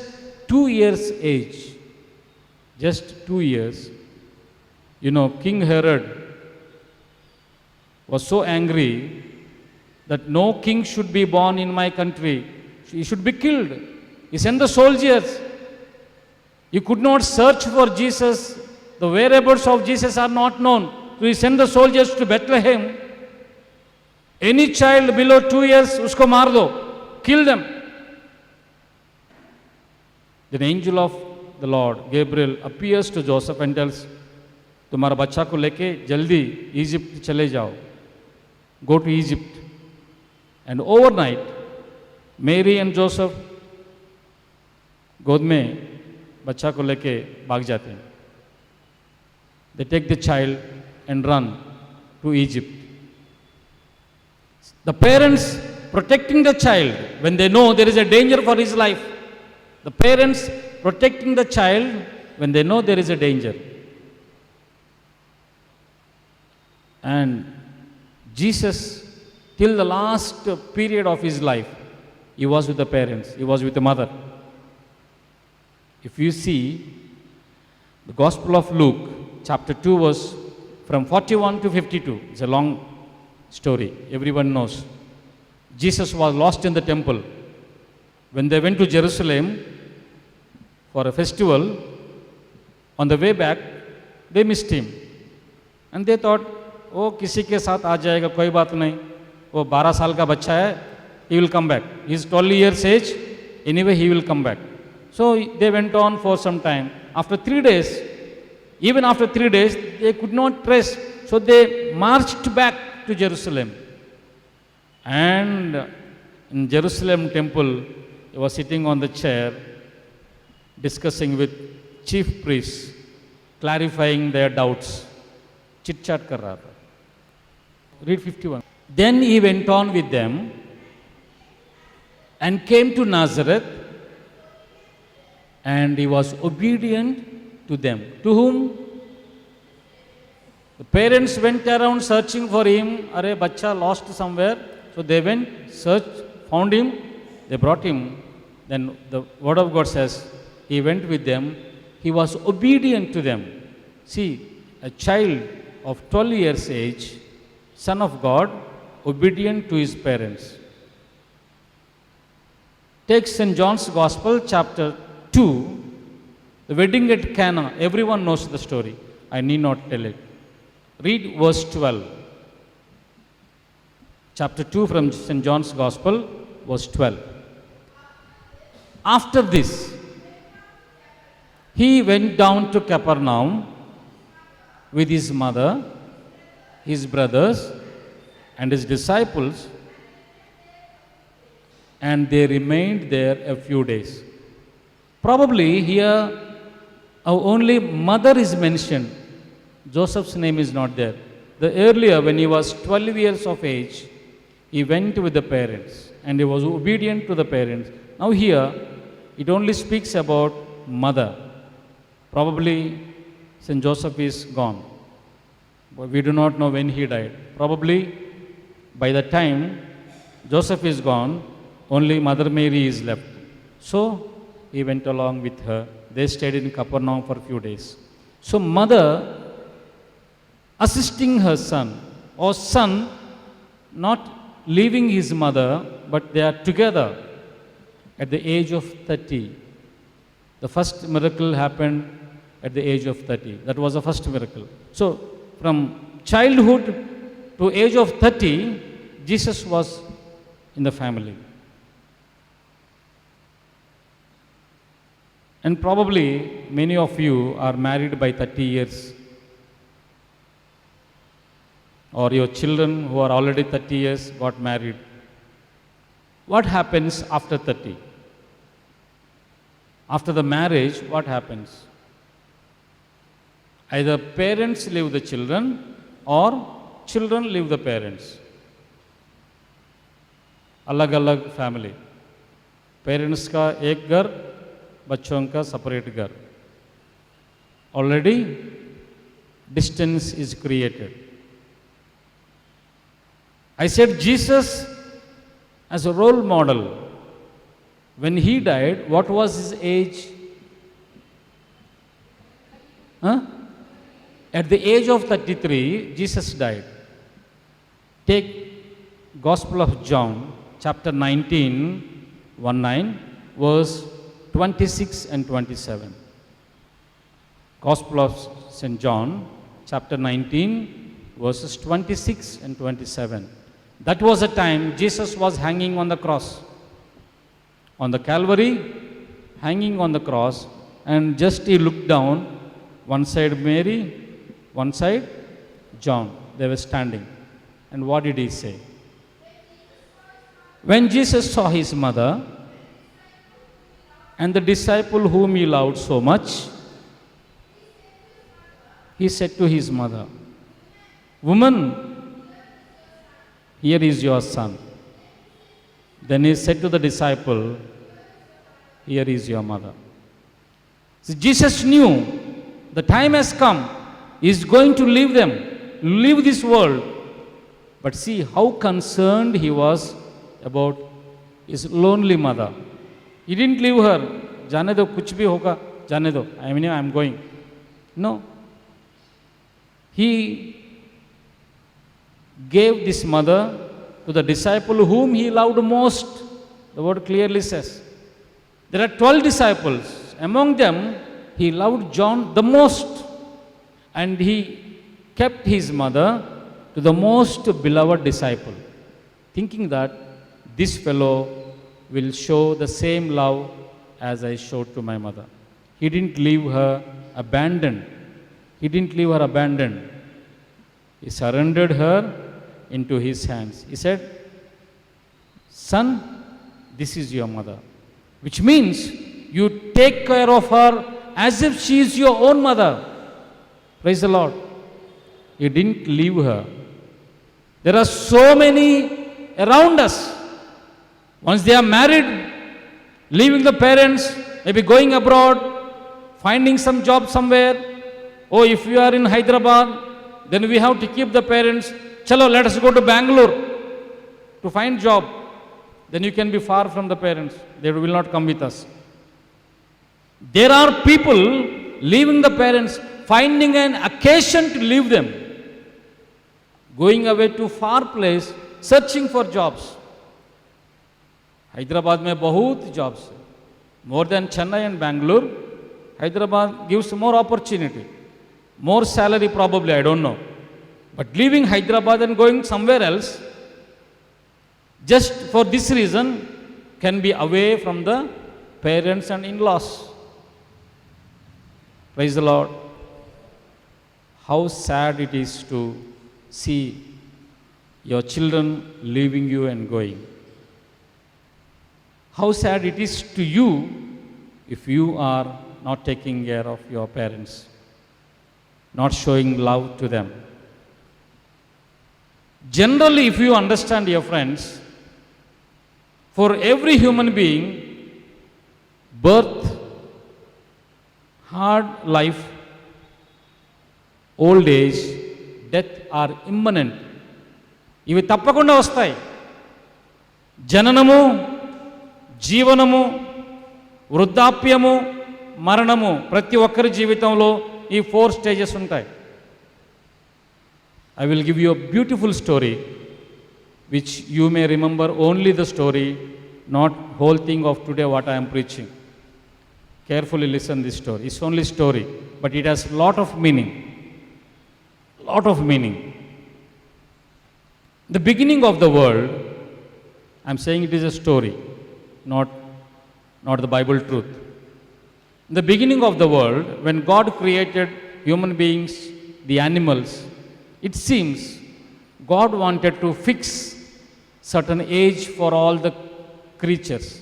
[SPEAKER 1] 2 years age, just 2 years, King Herod was so angry that no king should be born in my country. He should be killed. He sent the soldiers. He could not search for Jesus. The whereabouts of Jesus are not known. So he sent the soldiers to Bethlehem. Any child below 2 years, usko maar do. Kill them. Then angel of the Lord, Gabriel, appears to Joseph and tells, तुम्हारा बच्चा को लेके जल्दी Egypt चले जाओ. Go to Egypt. And overnight, Mary and Joseph गोद में बच्चा को लेके भाग जाते हैं. They take the child and run to Egypt. The parents protecting the child when they know there is a danger for his life. The parents protecting the child when they know there is a danger. And Jesus, till the last period of his life, he was with the parents, he was with the mother. If you see the Gospel of Luke, chapter 2, verse from 41 to 52. It's a long story. Everyone knows. Jesus was lost in the temple. When they went to Jerusalem for a festival, on the way back, they missed him. And they thought, oh, किसी के साथ आ जाएगा, कोई बात नहीं. वो 12 साल का बच्चा है, he will come back. He is 12 years age, anyway he will come back. So they went on for some time. After 3 days, even after 3 days, they could not rest. So they marched back to Jerusalem. And in Jerusalem temple, he was sitting on the chair, discussing with chief priests, clarifying their doubts. Chit chat kar raha tha. Read 51. Then he went on with them and came to Nazareth, and he was obedient to them. To whom? The parents went around searching for him. Arey, bacha lost somewhere. So they went, searched, found him, they brought him. Then the word of God says, he went with them. He was obedient to them. See, a child of 12 years age, son of God, obedient to his parents. Take St. John's Gospel, chapter 2, the wedding at Cana. Everyone knows the story. I need not tell it. Read verse 12. Chapter 2 from St. John's Gospel, verse 12. After this, he went down to Capernaum with his mother, his brothers, and his disciples, and they remained there a few days. Probably here only mother is mentioned. Joseph's name is not there. The earlier, when he was 12 years of age, he went with the parents and he was obedient to the parents. Now here, it only speaks about mother. Probably St. Joseph is gone. But we do not know when he died. Probably by the time Joseph is gone, only Mother Mary is left. So he went along with her. They stayed in Capernaum for a few days. So mother assisting her son, or son not leaving his mother, but they are together at the age of 30. The first miracle happened at the age of 30. That was the first miracle. So from childhood to age of 30, Jesus was in the family. And probably many of you are married by 30 years. Or your children who are already 30 years got married. What happens after 30? After the marriage, what happens? Either parents leave the children or children leave the parents. अलग-अलग family. Parents का एक घर, बच्चों का separate घर. Already distance is created. I said Jesus as a role model. When he died, what was his age? At the age of 33, Jesus died. Take Gospel of John, chapter 19, 1-9, verse 26 and 27. Gospel of St. John, chapter 19, verses 26 and 27. That was the time Jesus was hanging on the cross. On the Calvary, hanging on the cross, and just he looked down, one side Mary, one side John. They were standing. And what did he say? When Jesus saw his mother and the disciple whom he loved so much, he said to his mother, "Woman, here is your son." Then he said to the disciple, "Here is your mother." So Jesus knew the time has come. He is going to leave them, leave this world. But see how concerned he was about his lonely mother. He didn't leave her. जाने दो, कुछ भी होगा, जाने दो. I mean, I'm going. No. he gave this mother to the disciple whom he loved most. The word clearly says. There are 12 disciples. Among them, he loved John the most. And he kept his mother to the most beloved disciple, thinking that this fellow will show the same love as I showed to my mother. He didn't leave her abandoned. He didn't leave her abandoned. He surrendered her into his hands. He said, "Son, this is your mother." Which means you take care of her as if she is your own mother. Praise the Lord. He didn't leave her. There are so many around us. Once they are married, leaving the parents, maybe going abroad, finding some job somewhere. Oh, if you are in Hyderabad, then we have to keep the parents. Chalo, let us go to Bangalore to find job. Then you can be far from the parents. They will not come with us. There are people leaving the parents, finding an occasion to leave them, going away to far place, searching for jobs. Hyderabad में बहुत jobs, more than Chennai and Bangalore. Hyderabad gives more opportunity, more salary probably, I don't know. But leaving Hyderabad and going somewhere else, just for this reason, can be away from the parents and in-laws. Praise the Lord. How sad it is to see your children leaving you and going. How sad it is to you if you are not taking care of your parents, not showing love to them. Generally, if you understand, dear friends, for every human being, birth, hard life, old age, death are imminent. ఇవి తప్పకుండా వస్తాయి. జననము, జీవనము, వృద్ధాప్యము, మరణము, ప్రతి ఒక్కరి జీవితంలో ఈ 4 stages ఉంటాయి. I will give you a beautiful story which you may remember only the story, not whole thing of today what I am preaching. Carefully listen this story. It's only story, but it has lot of meaning. Lot of meaning. The beginning of the world, I'm saying it is a story, not the Bible truth. In the beginning of the world, when God created human beings, the animals, it seems God wanted to fix certain age for all the creatures.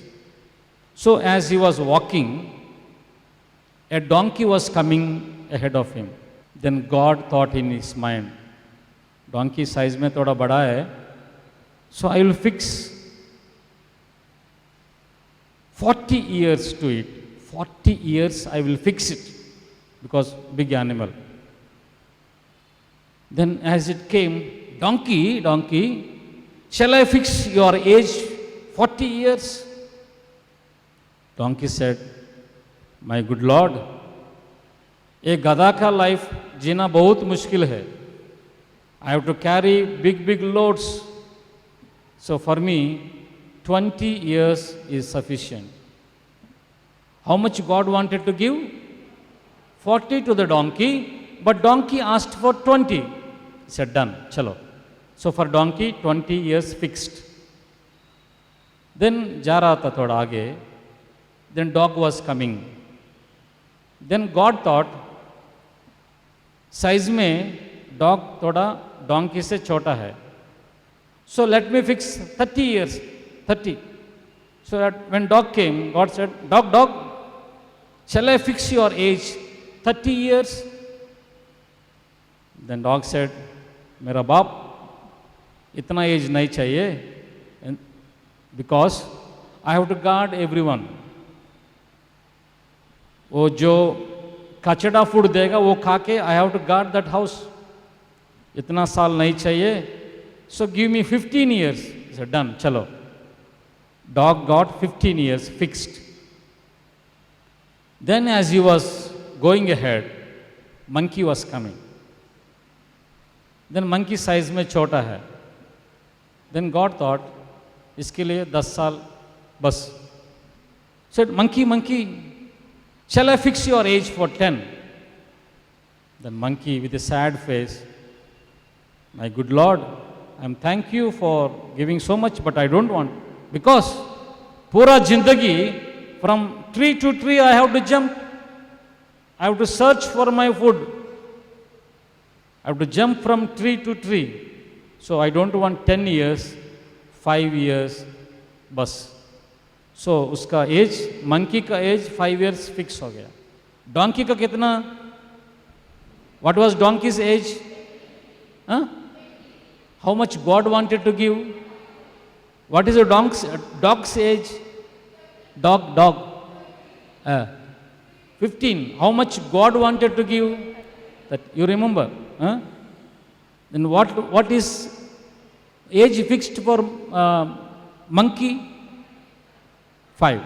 [SPEAKER 1] So as he was walking, a donkey was coming ahead of him. Then God thought in his mind, donkey size में थोड़ा बड़ा है, so I will fix 40 years to it. 40 years I will fix it, because big animal. Then as it came, donkey, shall I fix your age 40 years? Donkey said, my good Lord, एक गधा का life जीना बहुत मुश्किल है. I have to carry big loads. So for me, 20 years is sufficient. How much God wanted to give? 40 to the donkey, but donkey asked for 20. He said, done, chalo. So for donkey, 20 years fixed. Then जा रहा था थोड़ा आगे. Then dog was coming. Then God thought, size में dog थोड़ा donkey से छोटा है, so let me fix 30 years, 30. So that when dog came, God said, dog, shall I fix your age 30 years? Then dog said, मेरा बाप इतना as नहीं चाहिए, because I have to guard everyone. वो जो कचड़ा फूड देगा वो खा के I have to guard that house. इतना साल नहीं चाहिए, so give me 15 years. Done, चलो. Dog got 15 years fixed. Then as he was going ahead, monkey was coming. Then monkey size में छोटा है. देन गॉड थॉट इसके लिए 10 साल बस. Said monkey, shall I fix your age for 10? Then monkey with a sad face, my good Lord, I am thank you for giving so much, but I don't want, because पूरा जिंदगी from tree to tree I have to jump. I have to search for my food. I have to jump from tree to tree. So I don't want 10 years, 5 years, बस. So उसका as, monkey का as 5 years fix हो गया. Donkey का कितना? What was donkey's age? Huh? How much God wanted to give? What is a dog's age? Dog. 15. How much God wanted to give? That you remember? Huh? Then what is age fixed for monkey? 5.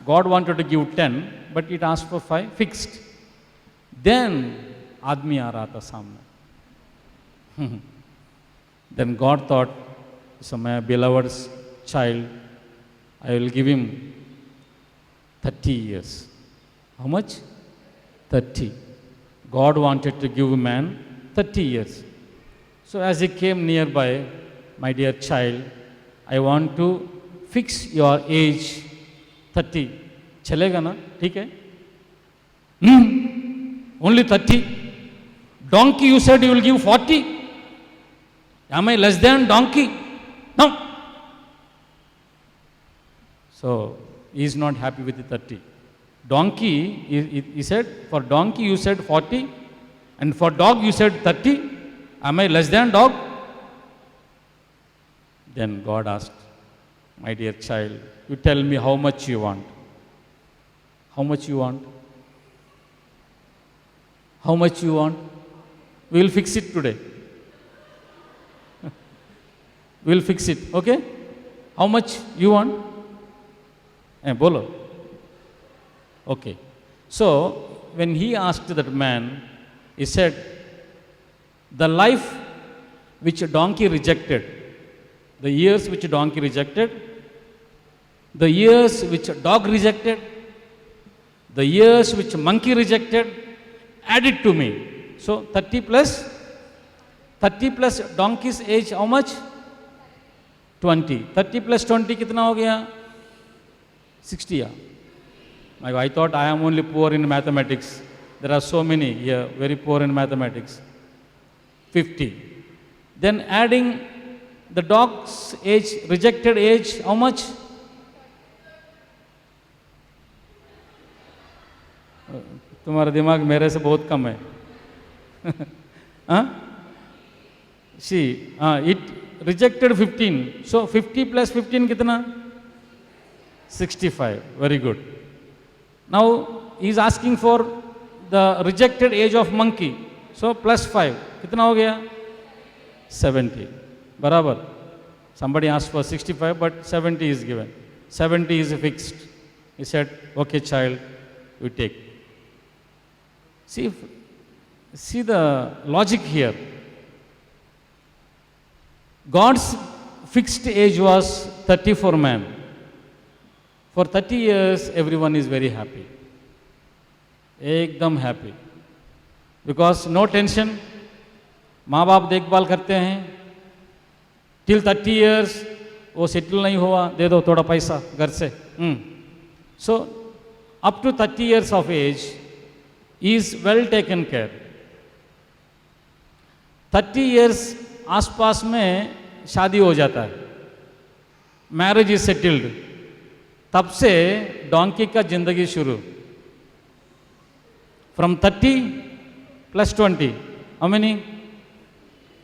[SPEAKER 1] God wanted to give 10, but it asked for 5, fixed. Then आदमी आ रहा था सामने. Then God thought, so my beloved's child, I will give him 30 years. How much? 30. God wanted to give a man 30 years. So as he came nearby, my dear child, I want to fix your age 30. चलेगा ना? ठीक है? Only 30. Donkey, you said you will give 40. Am I less than donkey? No. So he is not happy with the 30. Donkey, he said, for donkey you said 40, and for dog you said 30. Am I less than dog? Then God asked, my dear child, you tell me how much you want. How much you want? How much you want? We will fix it today. We will fix it, okay? How much you want? Bolo. Okay. So, when he asked that man, he said, the life which a donkey rejected, the years which a donkey rejected, the years which a dog rejected, the years which a monkey rejected, added to me. So 30 plus donkey's age, how much? 20. 30 plus 20 कितना हो गया? 60. I thought I am only poor in mathematics. There are so many here very poor in mathematics. 50. Then adding the dog's age, rejected age, how much? तुम्हारा दिमाग मेरे से बहुत कम है. See, it rejected 15. So 50 plus 15 कितना? 65. Very good. Now he is asking for the rejected age of monkey. So plus 5. कितना हो गया? 70. बराबर. Somebody asked for 65, but 70 is given. 70 is fixed. He said, okay child, you take. See the logic here. God's fixed age was 30 for man. For 30 years, everyone is very happy. एकदम happy. Because no tension. माँ बाप देखभाल करते हैं. Till 30 years, वो settle नहीं हुआ, दे दो थोड़ा पैसा घर से. So, up to 30 years of age, is well taken care. 30 years आसपास में शादी हो जाता है. Marriage is settled. तब से डोंकी का जिंदगी शुरू. From 30 plus 20. How many?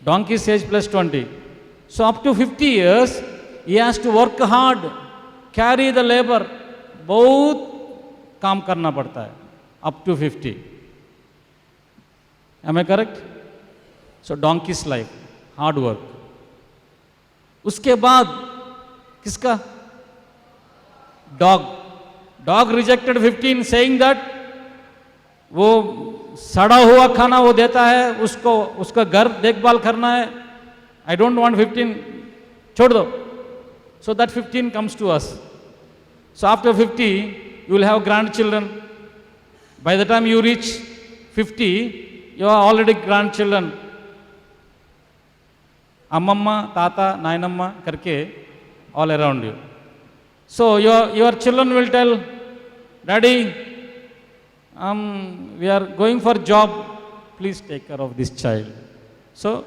[SPEAKER 1] Donkey's age plus 20. So up to 50 years, he has to work hard, carry the labor. बहुत काम करना पड़ता है. Up to 50. Am I correct? So donkey's life, hard work. उसके बाद किसका? Dog. Dog rejected 15, saying that वो सड़ा हुआ खाना वो देता है, उसको उसका घर देखभाल करना है. I don't want 15, छोड़ दो. So that 15 comes to us. So after 50, you will have grandchildren. By the time you reach 50, you are already grandchildren. Ammamma, tata, nainamma karke all around you. So your children will tell, Daddy, we are going for job, please take care of this child. So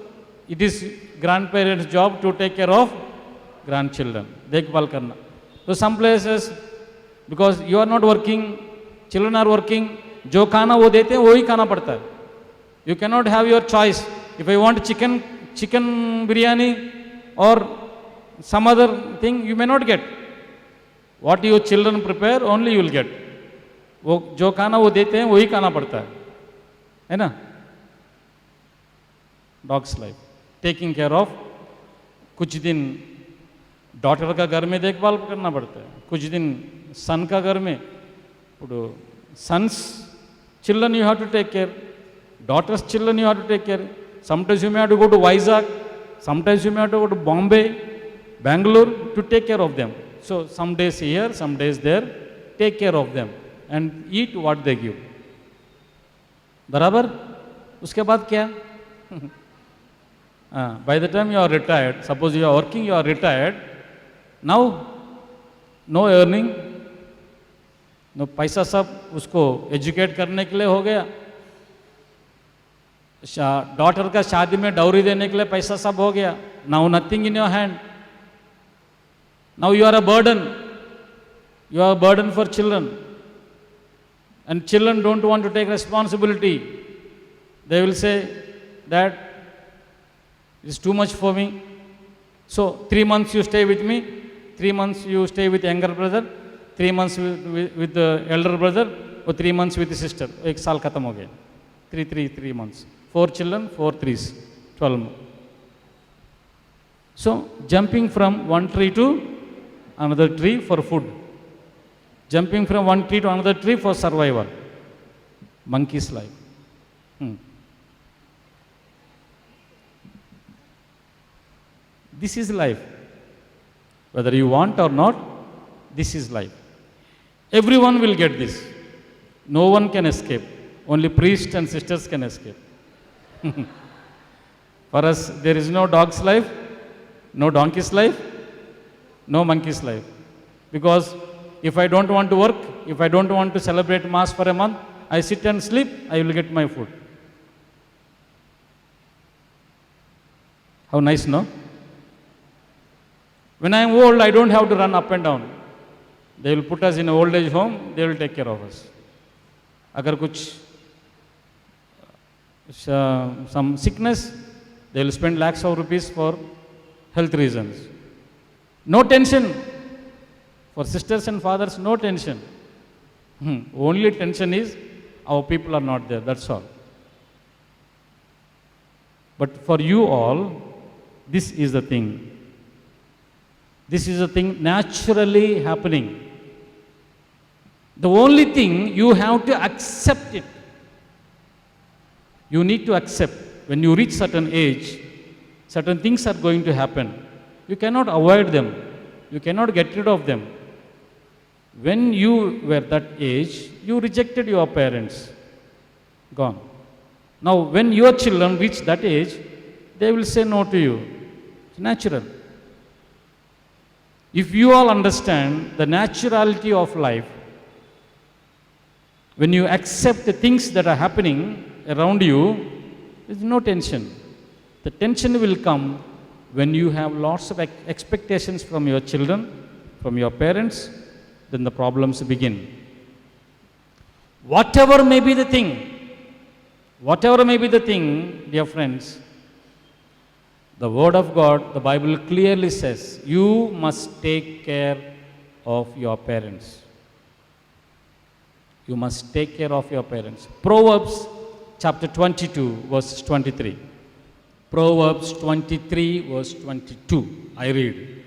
[SPEAKER 1] it is grandparents' job to take care of grandchildren, dekhbhal karna. So some places, because you are not working, children are working, jo khana wo dete hain wahi khana padta hai. You cannot have your choice. If I want chicken biryani or some other thing, you may not get. What your children prepare, only you will get. वो जो खाना वो देते हैं वही खाना पड़ता है ना. Dogs life, taking care of. कुछ दिन डॉटर का घर में देखभाल करना पड़ता है, कुछ दिन सन का घर में. Sons children you have to take care, daughters children you have to take care. Sometimes you may have to go to Vizag, sometimes you may have to go to Bombay, Bangalore to take care of them. So some days here, some days there, take care of them and eat what they give. बराबर. उसके बाद क्या? By the time you are retired, suppose you are working, you are retired, now no earning, no पैसा सब उसको educate करने के लिए हो गया. डॉटर का शादी में डाउरी देने के लिए पैसा सब हो गया. Now nothing in your hand. Now you are a burden. You are a burden for children. And children don't want to take responsibility. They will say that it's too much for me. So 3 months you stay with me, 3 months you stay with younger brother, 3 months with the elder brother, और 3 months with the sister. 1 साल खत्म हो गया. 3 months. 4 children, 4 3s, 12 more. So jumping from one tree to another tree for food, jumping from one tree to another tree for survival. Monkey's life. This is life. Whether you want or not, this is life. Everyone will get this. No one can escape. Only priests and sisters can escape. For us, there is no dog's life, no donkey's life, no monkey's life. Because if I don't want to work, if I don't want to celebrate Mass for a month, I sit and sleep, I will get my food. How nice, no? When I am old, I don't have to run up and down. They will put us in an old age home, they will take care of us. Agar kuch some sickness, they will spend lakhs of rupees for health reasons. No tension. For sisters and fathers, no tension. Only tension is our people are not there, that's all. But for you all, this is the thing. This is the thing naturally happening. The only thing, you have to accept it. You need to accept. When you reach certain age, certain things are going to happen. You cannot avoid them. You cannot get rid of them. When you were that age, you rejected your parents. Gone. Now, when your children reach that age, they will say no to you. It's natural. If you all understand the naturality of life, when you accept the things that are happening around you, there is no tension. The tension will come when you have lots of expectations from your children, from your parents, then the problems begin. Whatever may be the thing, dear friends, the Word of God, the Bible clearly says, you must take care of your parents. You must take care of your parents. Proverbs chapter 22, verse 23. Proverbs 23, verse 22. I read.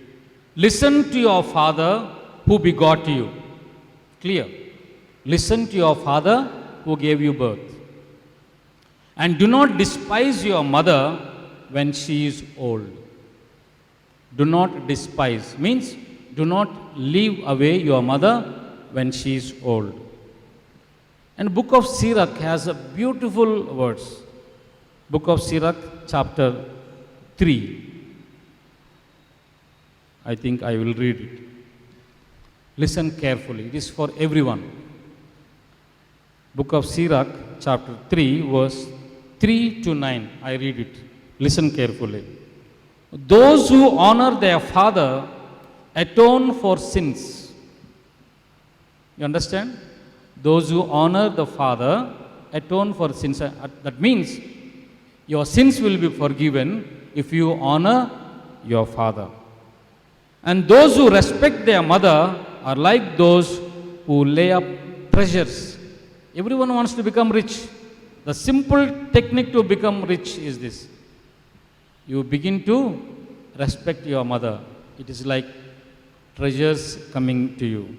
[SPEAKER 1] Listen to your father who begot you. Clear. Listen to your father who gave you birth. And do not despise your mother when she is old. Do not despise means do not leave away your mother when she is old. And book of Sirach has a beautiful words. Book of Sirach chapter 3. I think I will read it. Listen carefully. It is for everyone. Book of Sirach chapter 3 verse 3 to 9. I read it. Listen carefully. Those who honor their father atone for sins. You understand? Those who honor the father atone for sins. That means your sins will be forgiven if you honor your father. And those who respect their mother are like those who lay up treasures. Everyone wants to become rich. The simple technique to become rich is this. You begin to respect your mother. It is like treasures coming to you.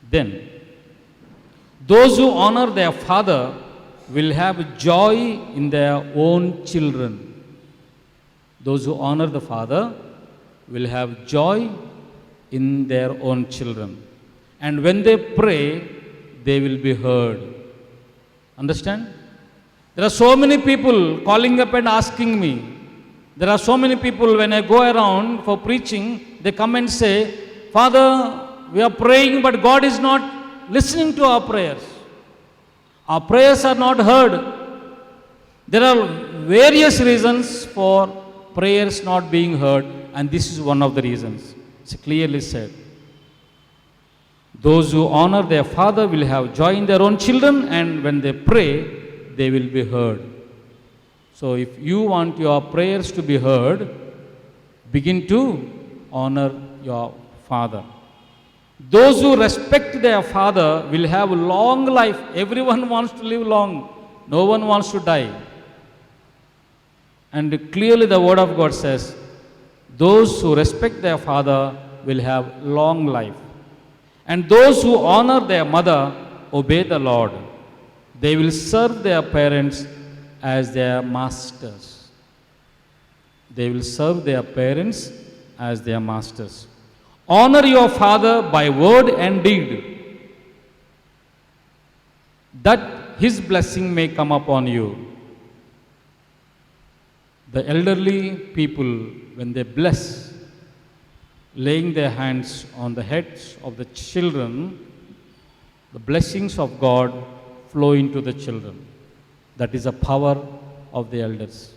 [SPEAKER 1] Then, those who honor their father will have joy in their own children. Those who honor the father will have joy in their own children. And when they pray, they will be heard. Understand? There are so many people calling up and asking me. There are so many people when I go around for preaching, they come and say, Father, we are praying, but God is not listening to our prayers. Our prayers are not heard. There are various reasons for prayers not being heard, and this is one of the reasons. It's clearly said. Those who honor their father will have joy in their own children, and when they pray, they will be heard. So if you want your prayers to be heard, begin to honor your father. Those who respect their father will have long life. Everyone wants to live long. No one wants to die. And clearly the word of God says, those who respect their father will have long life. And those who honor their mother obey the Lord. They will serve their parents as their masters. They will serve their parents as their masters. Honor your father by word and deed, that his blessing may come upon you. The elderly people, when they bless, laying their hands on the heads of the children, the blessings of God flow into the children. That is the power of the elders.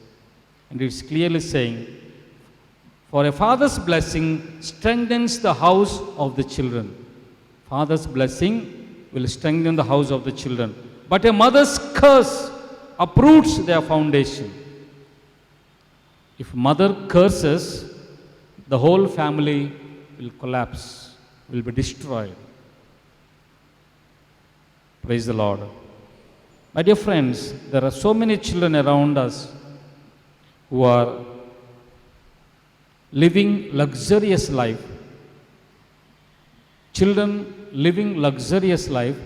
[SPEAKER 1] And it's clearly saying, for a father's blessing strengthens the house of the children. Father's blessing will strengthen the house of the children. But a mother's curse uproots their foundation. If mother curses, the whole family will collapse, will be destroyed. Praise the Lord. My dear friends, there are so many children around us who are living luxurious life. Children living luxurious life,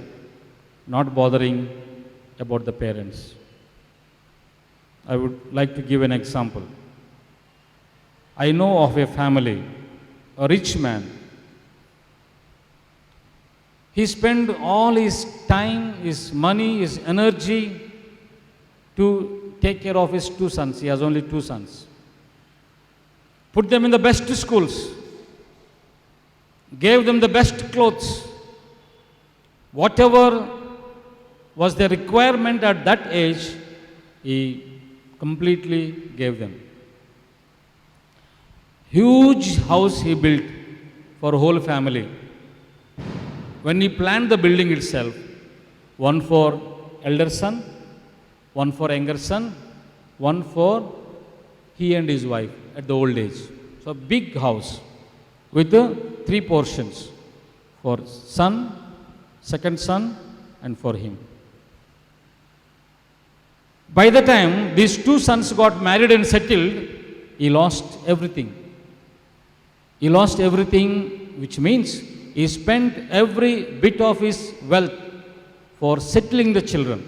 [SPEAKER 1] not bothering about the parents. I would like to give an example. I know of a family, a rich man. He spent all his time, his money, his energy to take care of his two sons. He has only two sons. Put them in the best schools. Gave them the best clothes. Whatever was the requirement at that age, he completely gave them. Huge house he built for whole family. When he planned the building itself, one for elder son, one for younger son, one for he and his wife at the old age. So big house with three portions for son, second son, and for him. By the time these two sons got married and settled, he lost everything. He lost everything, which means he spent every bit of his wealth for settling the children.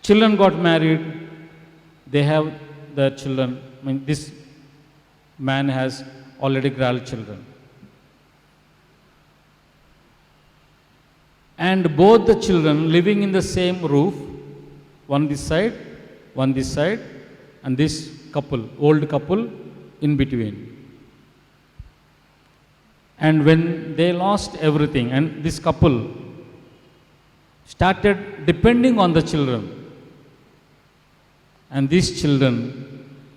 [SPEAKER 1] Children got married, they have their children. I mean, this man has already grandchildren. And both the children living in the same roof, one this side, and this couple, old couple, in between. And when they lost everything, and this couple started depending on the children, and these children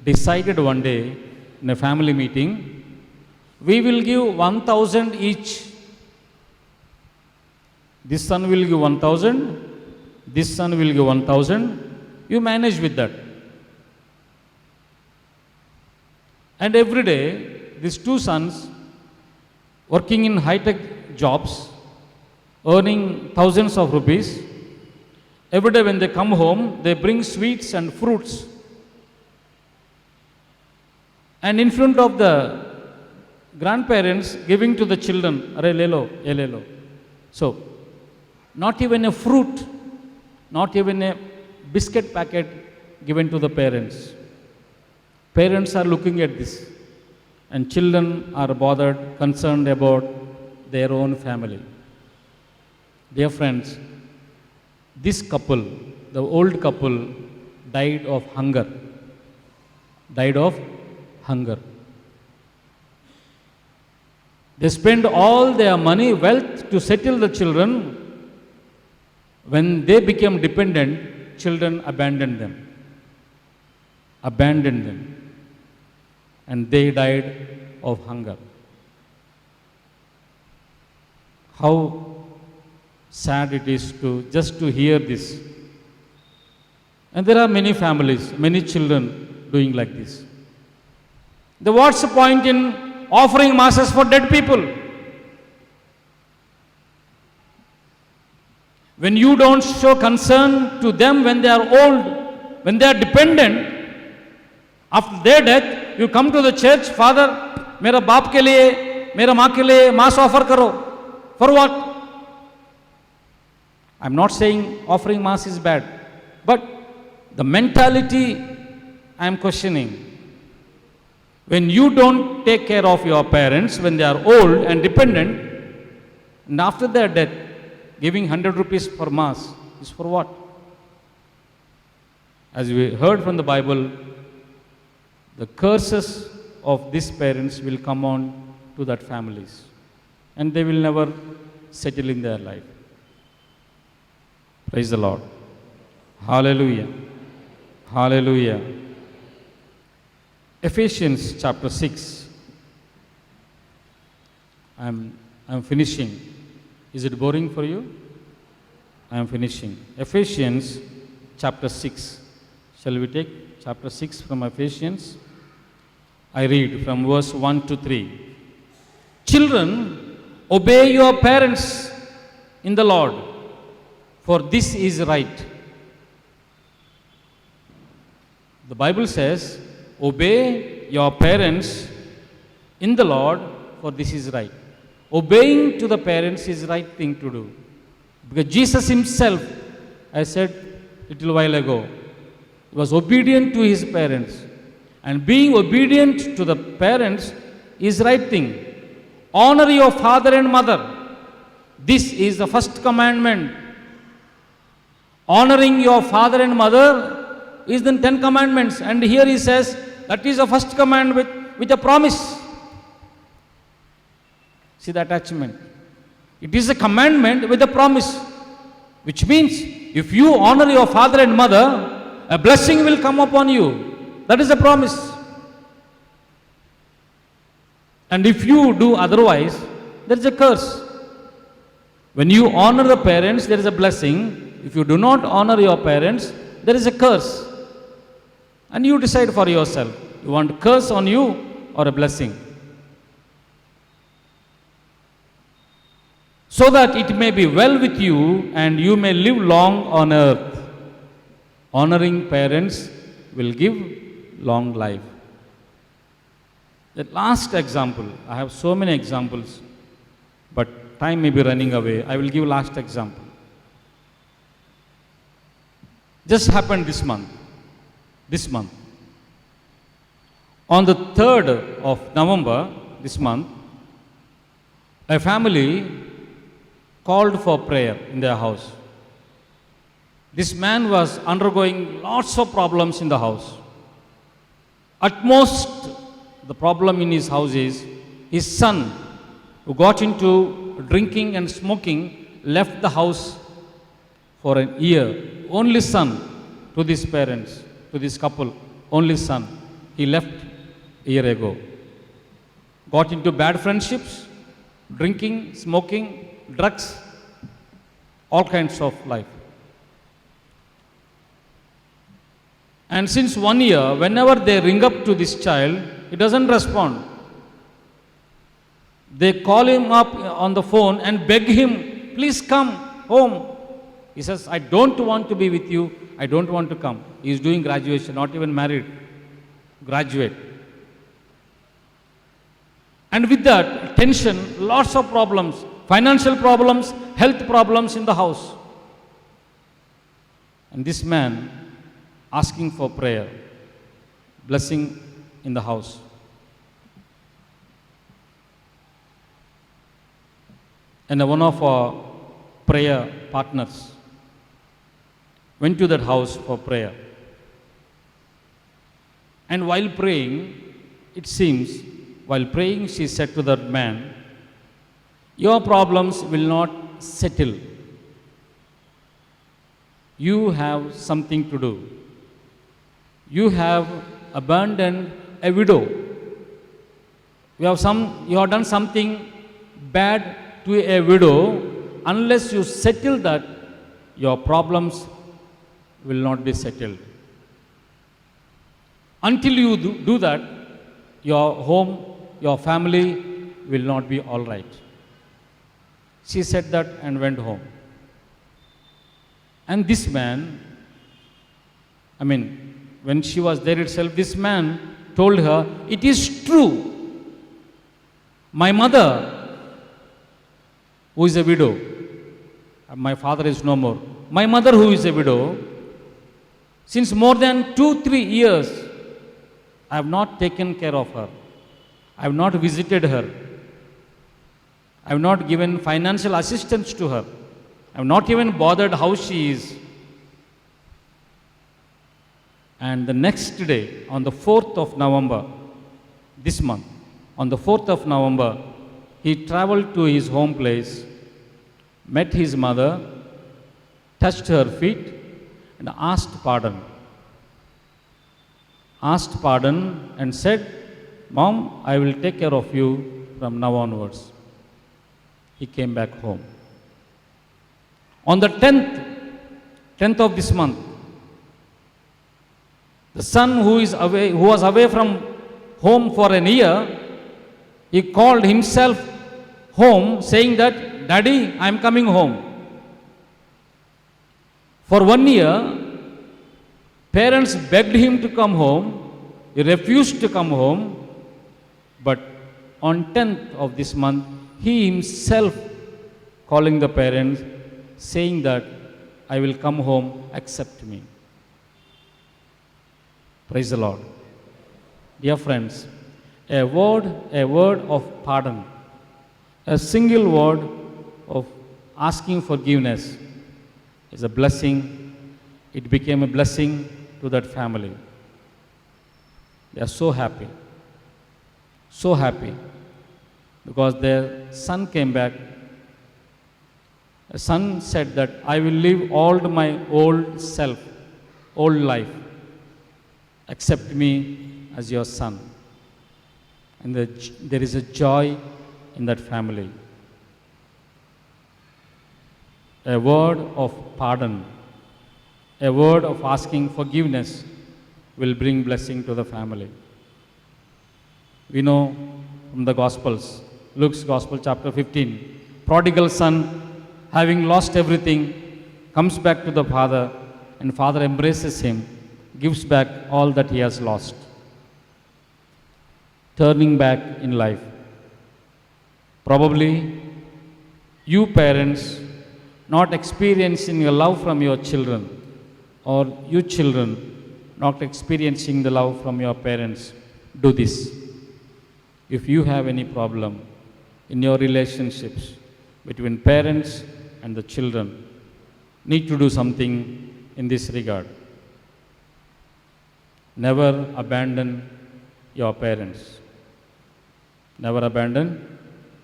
[SPEAKER 1] decided one day in a family meeting, we will give 1,000 each. This son will give 1,000, this son will give 1,000, you manage with that. And every day, these two sons, working in high-tech jobs, earning thousands of rupees, every day when they come home, they bring sweets and fruits. And in front of the grandparents, giving to the children, "Are lelo, ye lelo." So, not even a fruit, not even a biscuit packet given to the parents. Parents are looking at this, and children are bothered, concerned about their own family. Dear friends, this couple, the old couple, died of hunger. Died of hunger. They spent all their money, wealth to settle the children. When they became dependent, children abandoned them. Abandoned them. And they died of hunger. How sad it is just to hear this. And there are many families, many children doing like this. What's the point in offering masses for dead people? When you don't show concern to them when they are old, when they are dependent, after their death, you come to the church, "Father, मेरा बाप के लिए, मेरा माँ के लिए mass offer करो." For what? I'm not saying offering mass is bad, but the mentality I am questioning. When you don't take care of your parents when they are old and dependent, and after their death, giving 100 rupees for mass is for what? As we heard from the Bible, the curses of these parents will come on to that families, and they will never settle in their life. Praise the Lord. Hallelujah. Hallelujah. Ephesians chapter 6. I'm finishing. Is it boring for you? I am finishing. Ephesians chapter 6. Shall we take chapter 6 from Ephesians? I read from verse 1 to 3. Children, obey your parents in the Lord, for this is right. The Bible says, obey your parents in the Lord, for this is right. Obeying to the parents is the right thing to do. Because Jesus himself, I said a little while ago, was obedient to his parents. And being obedient to the parents is right thing. Honor your father and mother. This is the first commandment. Honoring your father and mother is the 10 commandments. And here he says, that is the first command with a promise. See the attachment. It is a commandment with a promise, which means if you honor your father and mother, a blessing will come upon you. That is a promise. And if you do otherwise, there is a curse. When you honor the parents, there is a blessing. If you do not honor your parents, there is a curse. And you decide for yourself. You want a curse on you or a blessing. So that it may be well with you and you may live long on earth. Honoring parents will give long life. The last example, I have so many examples, but time may be running away. I will give last example. Just happened this month. This month. On the 3rd of November, this month, a family called for prayer in their house. This man was undergoing lots of problems in the house. At most, the problem in his house is his son, who got into drinking and smoking, left the house for a year. Only son to these parents, to this couple, only son. He left a year ago. Got into bad friendships, drinking, smoking, drugs, all kinds of life. And since 1 year, whenever they ring up to this child, he doesn't respond. They call him up on the phone and beg him, please come home. He says, I don't want to be with you. I don't want to come. He is doing graduation, not even married. Graduate. And with that tension, lots of problems, financial problems, health problems in the house. And this man asking for prayer, blessing in the house. And one of our prayer partners went to that house for prayer. And while praying, it seems, while praying, she said to that man, your problems will not settle. You have something to do. You have abandoned a widow. You have done something bad to a widow. Unless you settle that, your problems will not be settled. Until you do that, your home, your family will not be all right. She said that and went home. And this man, when she was there itself, this man told her, it is true. My mother, who is a widow, my father is no more. My mother, who is a widow, since more than 2-3 years, I have not taken care of her. I have not visited her. I have not given financial assistance to her. I have not even bothered how she is. And the next day, on the 4th of November, this month, on the 4th of November, he traveled to his home place, met his mother, touched her feet, and asked pardon. Asked pardon and said, Mom, I will take care of you from now onwards. He came back home. On the 10th of this month, the son who was away from home for a year, he called himself home saying that, Daddy, I am coming home. For 1 year, parents begged him to come home. He refused to come home. But on 10th of this month, he himself calling the parents, saying that, I will come home, accept me. Praise the Lord. Dear friends, a word of pardon, a single word of asking forgiveness is a blessing. It became a blessing to that family. They are so happy, because their son came back. The son said that I will leave all my old self, old life. Accept me as your son. And there is a joy in that family. A word of pardon, a word of asking forgiveness will bring blessing to the family. We know from the Gospels, Luke's Gospel chapter 15, prodigal son, having lost everything, comes back to the father, and father embraces him, gives back all that he has lost. Turning back in life. Probably You parents not experiencing a love from your children, or you children not experiencing the love from your parents, do this. If you have any problem in your relationships between parents and the children, need to do something in this regard. Never abandon your parents. Never abandon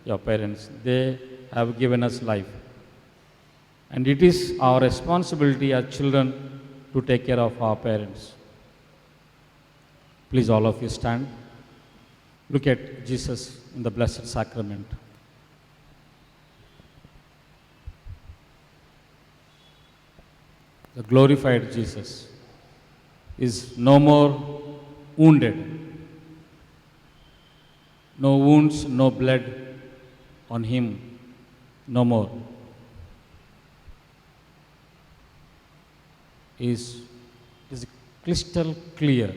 [SPEAKER 1] your parents. They have given us life. And it is our responsibility as children to take care of our parents. Please, all of you stand. Look at Jesus in the Blessed Sacrament. The glorified Jesus is no more wounded. No wounds, no blood on him, no more. Is crystal clear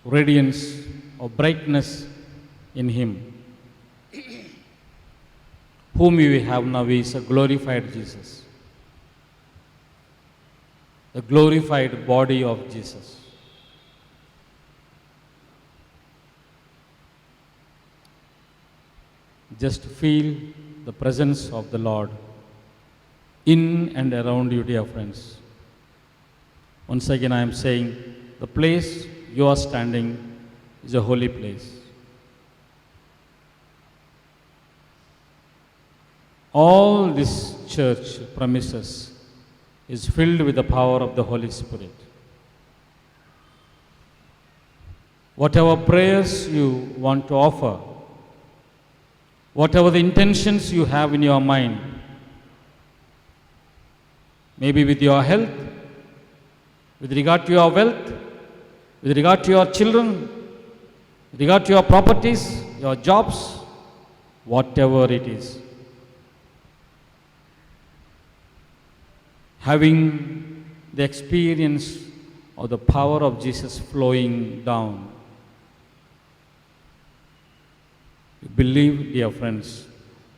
[SPEAKER 1] radiance or brightness in him. Whom we have now is a glorified Jesus, the glorified body of Jesus. Just feel the presence of the Lord in and around you, dear friends. Once again, I am saying the place you are standing is a holy place. All this church premises is filled with the power of the Holy Spirit. Whatever prayers you want to offer, whatever the intentions you have in your mind, maybe with your health, with regard to your wealth, with regard to your children, with regard to your properties, your jobs, whatever it is, having the experience of the power of Jesus flowing down. You believe, dear friends,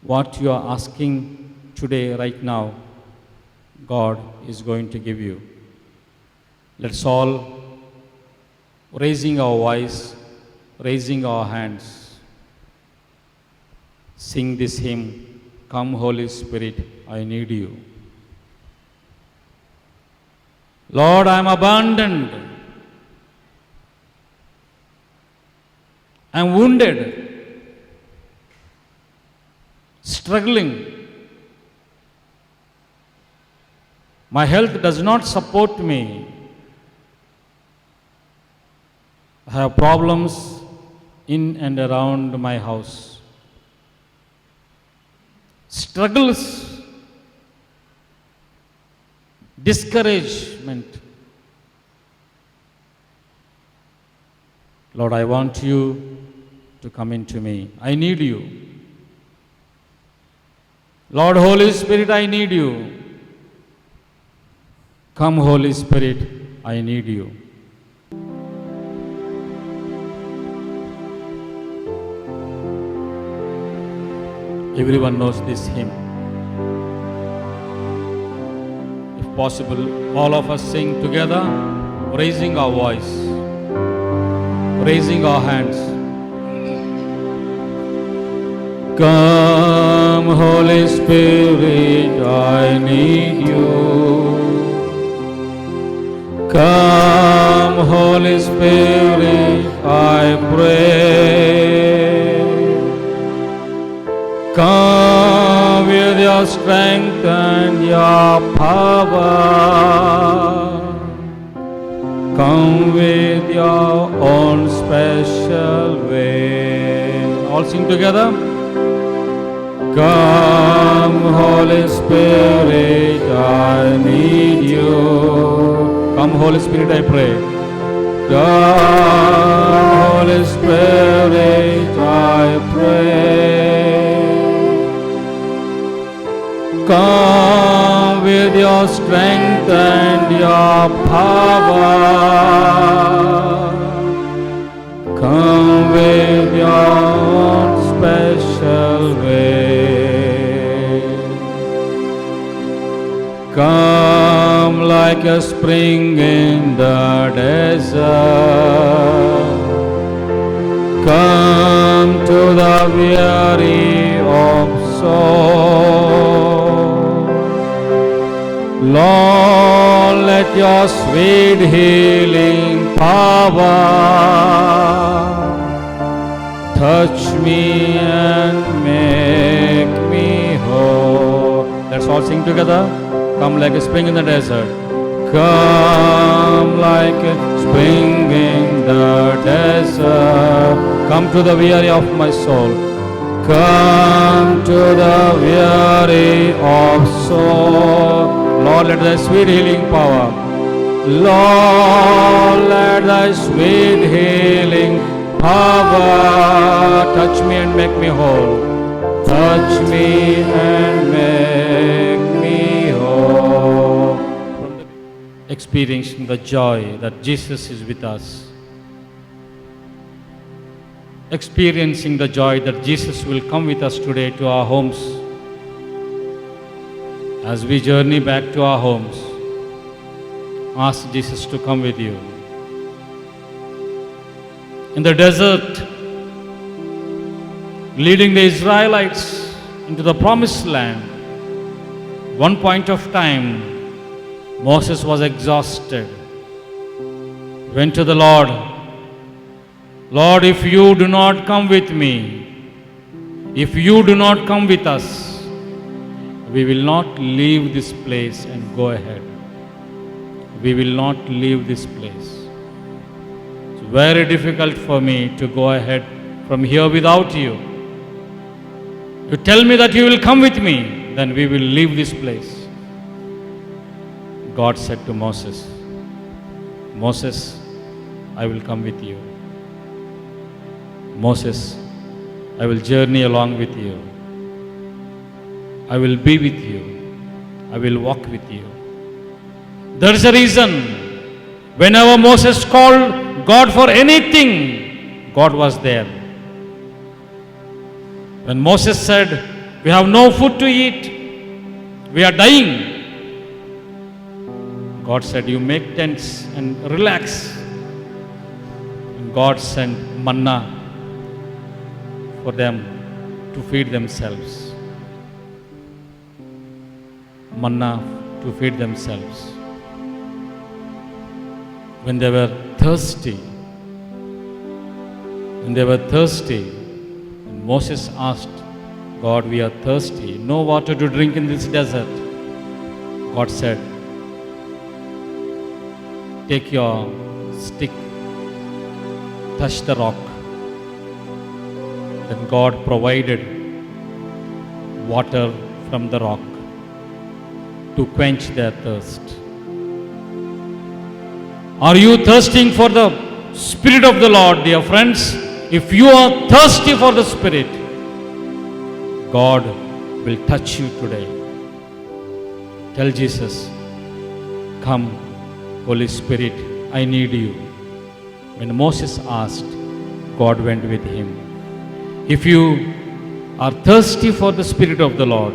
[SPEAKER 1] what you are asking today, right now, God is going to give you. Let's all, raising our voice, raising our hands, sing this hymn, Come Holy Spirit, I need you. Lord, I am abandoned. I am wounded, struggling. My health does not support me. I have problems in and around my house. Struggles, discouragement. Lord, I want you to come into me. I need you. Lord, Holy Spirit, I need you. Come, Holy Spirit, I need you. Everyone knows this hymn. If possible, all of us sing together, raising our voice, raising our hands. Come, Holy Spirit, I need you. Come, Holy Spirit, I pray. Come with your strength and your power. Come with your own special way. All sing together. Come, Holy Spirit, I need you. Come, Holy Spirit, I pray. Come, Holy Spirit, I pray. Come with your strength and your power. Come with your own special Come like a spring in the desert. Come to the weary of soul. Lord, let your sweet healing power touch me and make me whole. Let's all sing together. Come like a spring in the desert. Come like a spring in the desert. Come to the weary of my soul. Come to the weary of soul. Lord, let thy sweet healing power. Lord, let thy sweet healing power touch me and make me whole. Touch me and make me whole. Experiencing the joy that Jesus is with us. Experiencing the joy that Jesus will come with us today to our homes. As we journey back to our homes, ask Jesus to come with you. In the desert, leading the Israelites into the promised land, one point of time, Moses was exhausted. Went to the Lord. Lord, if you do not come with me, if you do not come with us, we will not leave this place and go ahead. We will not leave this place. It's very difficult for me to go ahead from here without you. You tell me that you will come with me, then we will leave this place. God said to Moses, Moses, I will come with you. Moses, I will journey along with you. I will be with you. I will walk with you. There is a reason. Whenever Moses called God for anything, God was there. When Moses said, we have no food to eat, we are dying, God said, you make tents and relax. And God sent manna for them to feed themselves. Manna to feed themselves. When they were thirsty, and Moses asked God, we are thirsty, no water to drink in this desert. God said, take your stick, touch the rock. Then God provided water from the rock to quench their thirst. Are you thirsting for the Spirit of the Lord, dear friends? If you are thirsty for the Spirit, God will touch you today. Tell Jesus, come, Holy Spirit, I need you. When Moses asked, God went with him. If you are thirsty for the Spirit of the Lord,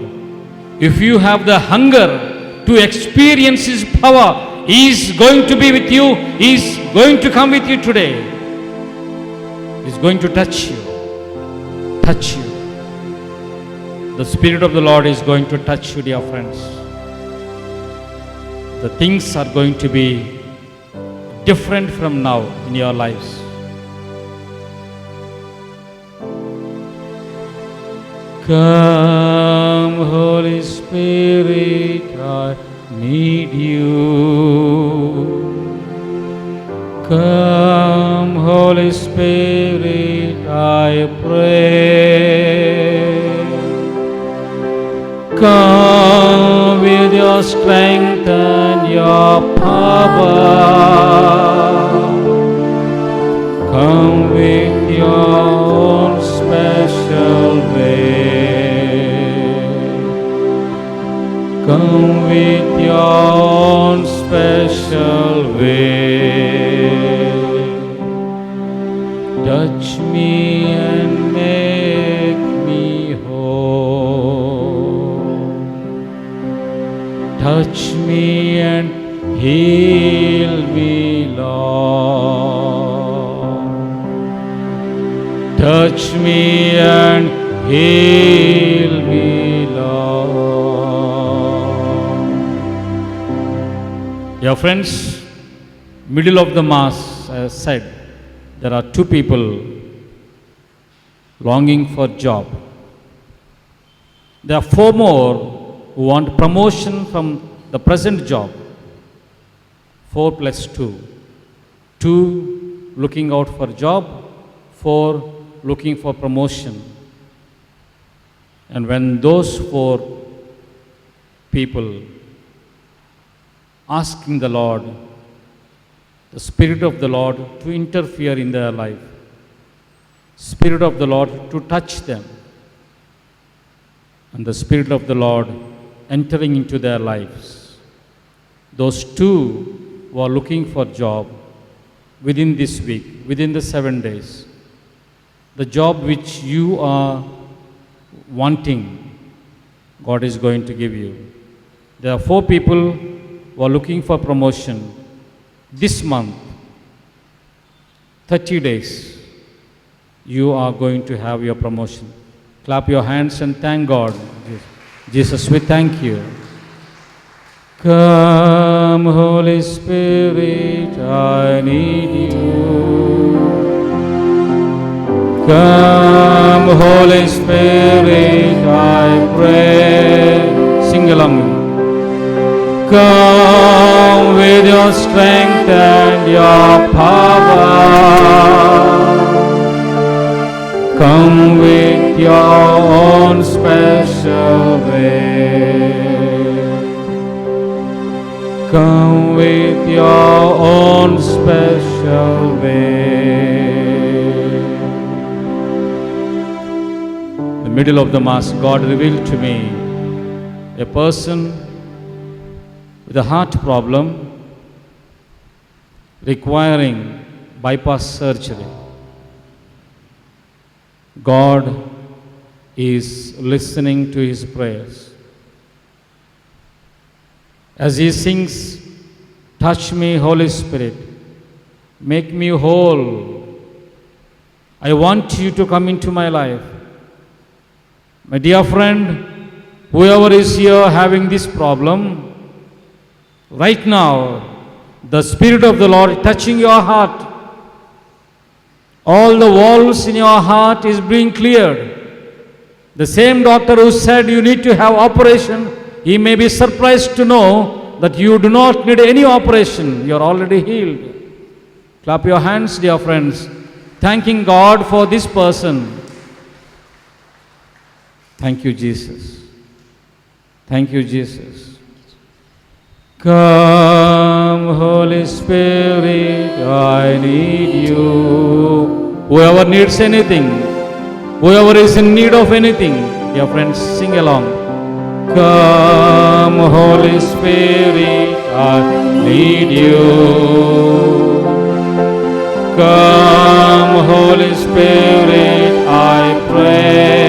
[SPEAKER 1] if you have the hunger to experience His power, He is going to be with you. He is going to come with you today. He is going to touch you. Touch you. The Spirit of the Lord is going to touch you, dear friends. The things are going to be different from now in your lives. Come, Holy Spirit, I need you. Come, Holy Spirit, I pray. Come with your strength and your power. Come with your own special way. Come with your own special way. Touch me and make me whole. Touch me and heal me, Lord. Touch me and heal me, Lord. Yeah, friends, middle of the Mass, as I said, there are two people longing for job. There are four more who want promotion from the present job. 4 plus 2. 2 looking out for job, 4 looking for promotion. And when those 4 people asking the Lord, the Spirit of the Lord to interfere in their life, Spirit of the Lord to touch them, and the Spirit of the Lord entering into their lives. Those 2 who are looking for job within this week, within the 7 days, the job which you are wanting, God is going to give you. There are 4 people who are looking for promotion. This month, 30 days, you are going to have your promotion. Clap your hands and thank God. Jesus, we thank you. Come, Holy Spirit, I need you. Come, Holy Spirit, I pray. Sing along. Come with your strength and your power. Come with your own special way. Come with your own special way. In the middle of the Mass, God revealed to me a person with a heart problem requiring bypass surgery. God is listening to his prayers. As he sings, touch me, Holy Spirit, make me whole. I want you to come into my life. My dear friend, whoever is here having this problem, right now, the Spirit of the Lord touching your heart. All the walls in your heart is being cleared. The same doctor who said you need to have operation, he may be surprised to know that you do not need any operation. You are already healed. Clap your hands, dear friends, thanking God for this person. Thank you, Jesus. Thank you, Jesus. Come, Holy Spirit, I need you. Whoever needs anything, whoever is in need of anything, dear friends, sing along. Come, Holy Spirit, I need you. Come, Holy Spirit, I pray.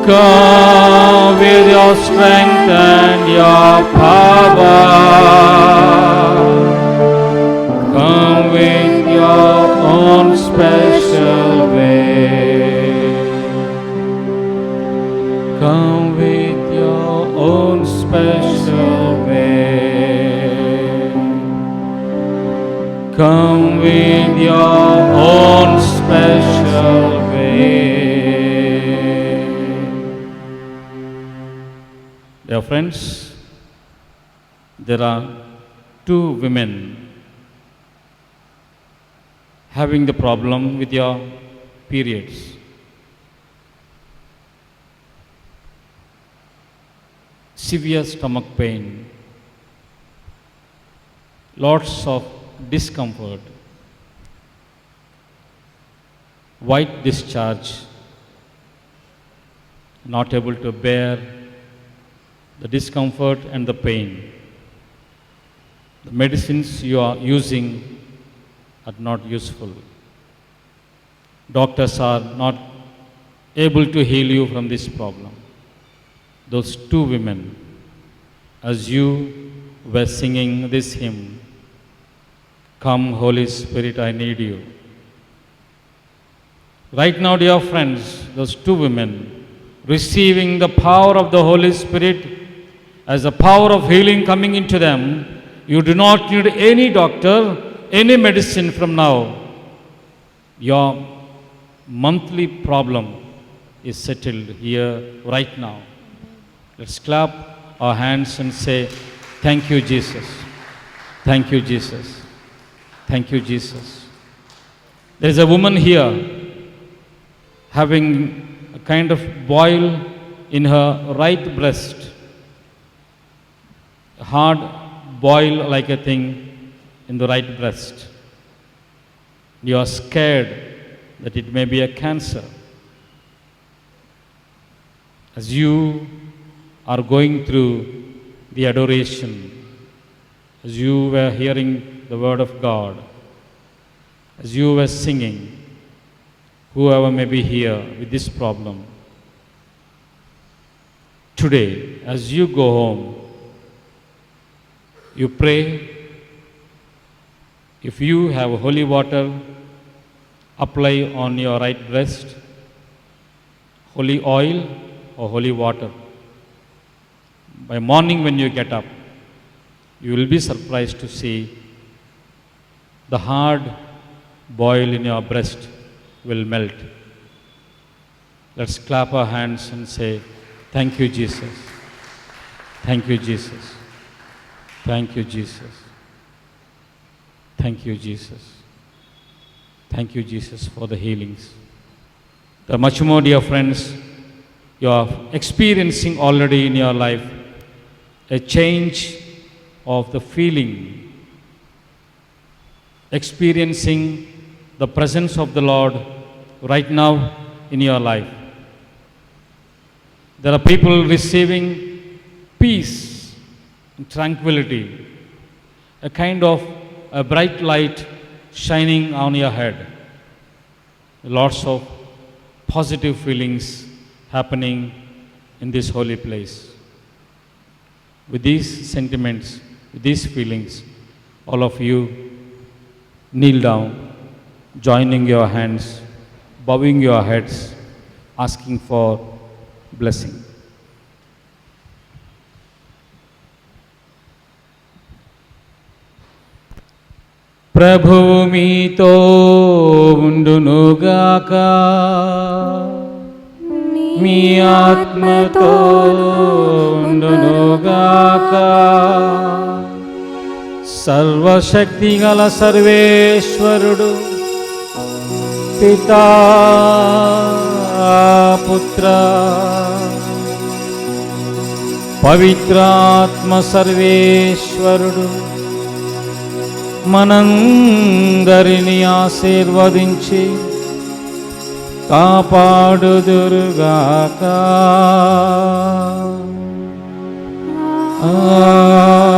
[SPEAKER 1] Come with your strength and your power. Come with your own special way. Come with your own special way. Come with your own special way. Dear friends, there are 2 women having the problem with your periods. Severe stomach pain, lots of discomfort, white discharge, not able to bear the discomfort and the pain. The medicines you are using are not useful. Doctors are not able to heal you from this problem. Those 2 women as you were singing this hymn, "Come, Holy Spirit, I need you." Right now, dear friends, those two women receiving the power of the Holy Spirit as the power of healing coming into them, you do not need any doctor, any medicine from now. Your monthly problem is settled here right now. Let's clap our hands and say, "Thank you, Jesus. Thank you, Jesus. Thank you, Jesus." There is a woman here having a kind of boil in her right breast, a hard boil like a thing in the right breast. You are scared that it may be a cancer. As you are going through the adoration, as you were hearing the word of God, as you were singing, whoever may be here with this problem, today, as you go home, you pray. If you have holy water, apply on your right breast, holy oil or holy water. By morning when you get up, you will be surprised to see the hard boil in your breast will melt. Let's clap our hands and say, "Thank you, Jesus. Thank you, Jesus. Thank you, Jesus. Thank you, Jesus. Thank you, Jesus, for the healings." There are much more, dear friends, you are experiencing already in your life a change of the feeling, experiencing the presence of the Lord right now in your life. There are people receiving peace and tranquility, a kind of a bright light shining on your head. Lots of positive feelings happening in this holy place. With these sentiments, with these feelings, all of you kneel down, joining your hands, bowing your heads, asking for blessing. ప్రభువు మీతో ఉండునుగాక, మీ ఆత్మతో ఉండునుగాక. సర్వశక్తిగల సర్వేశ్వరుడు పితా పుత్ర పవిత్రాత్మ సర్వేశ్వరుడు మనందరిని ఆశీర్వదించి కాపాడుదురుగాక. ఆమేన్.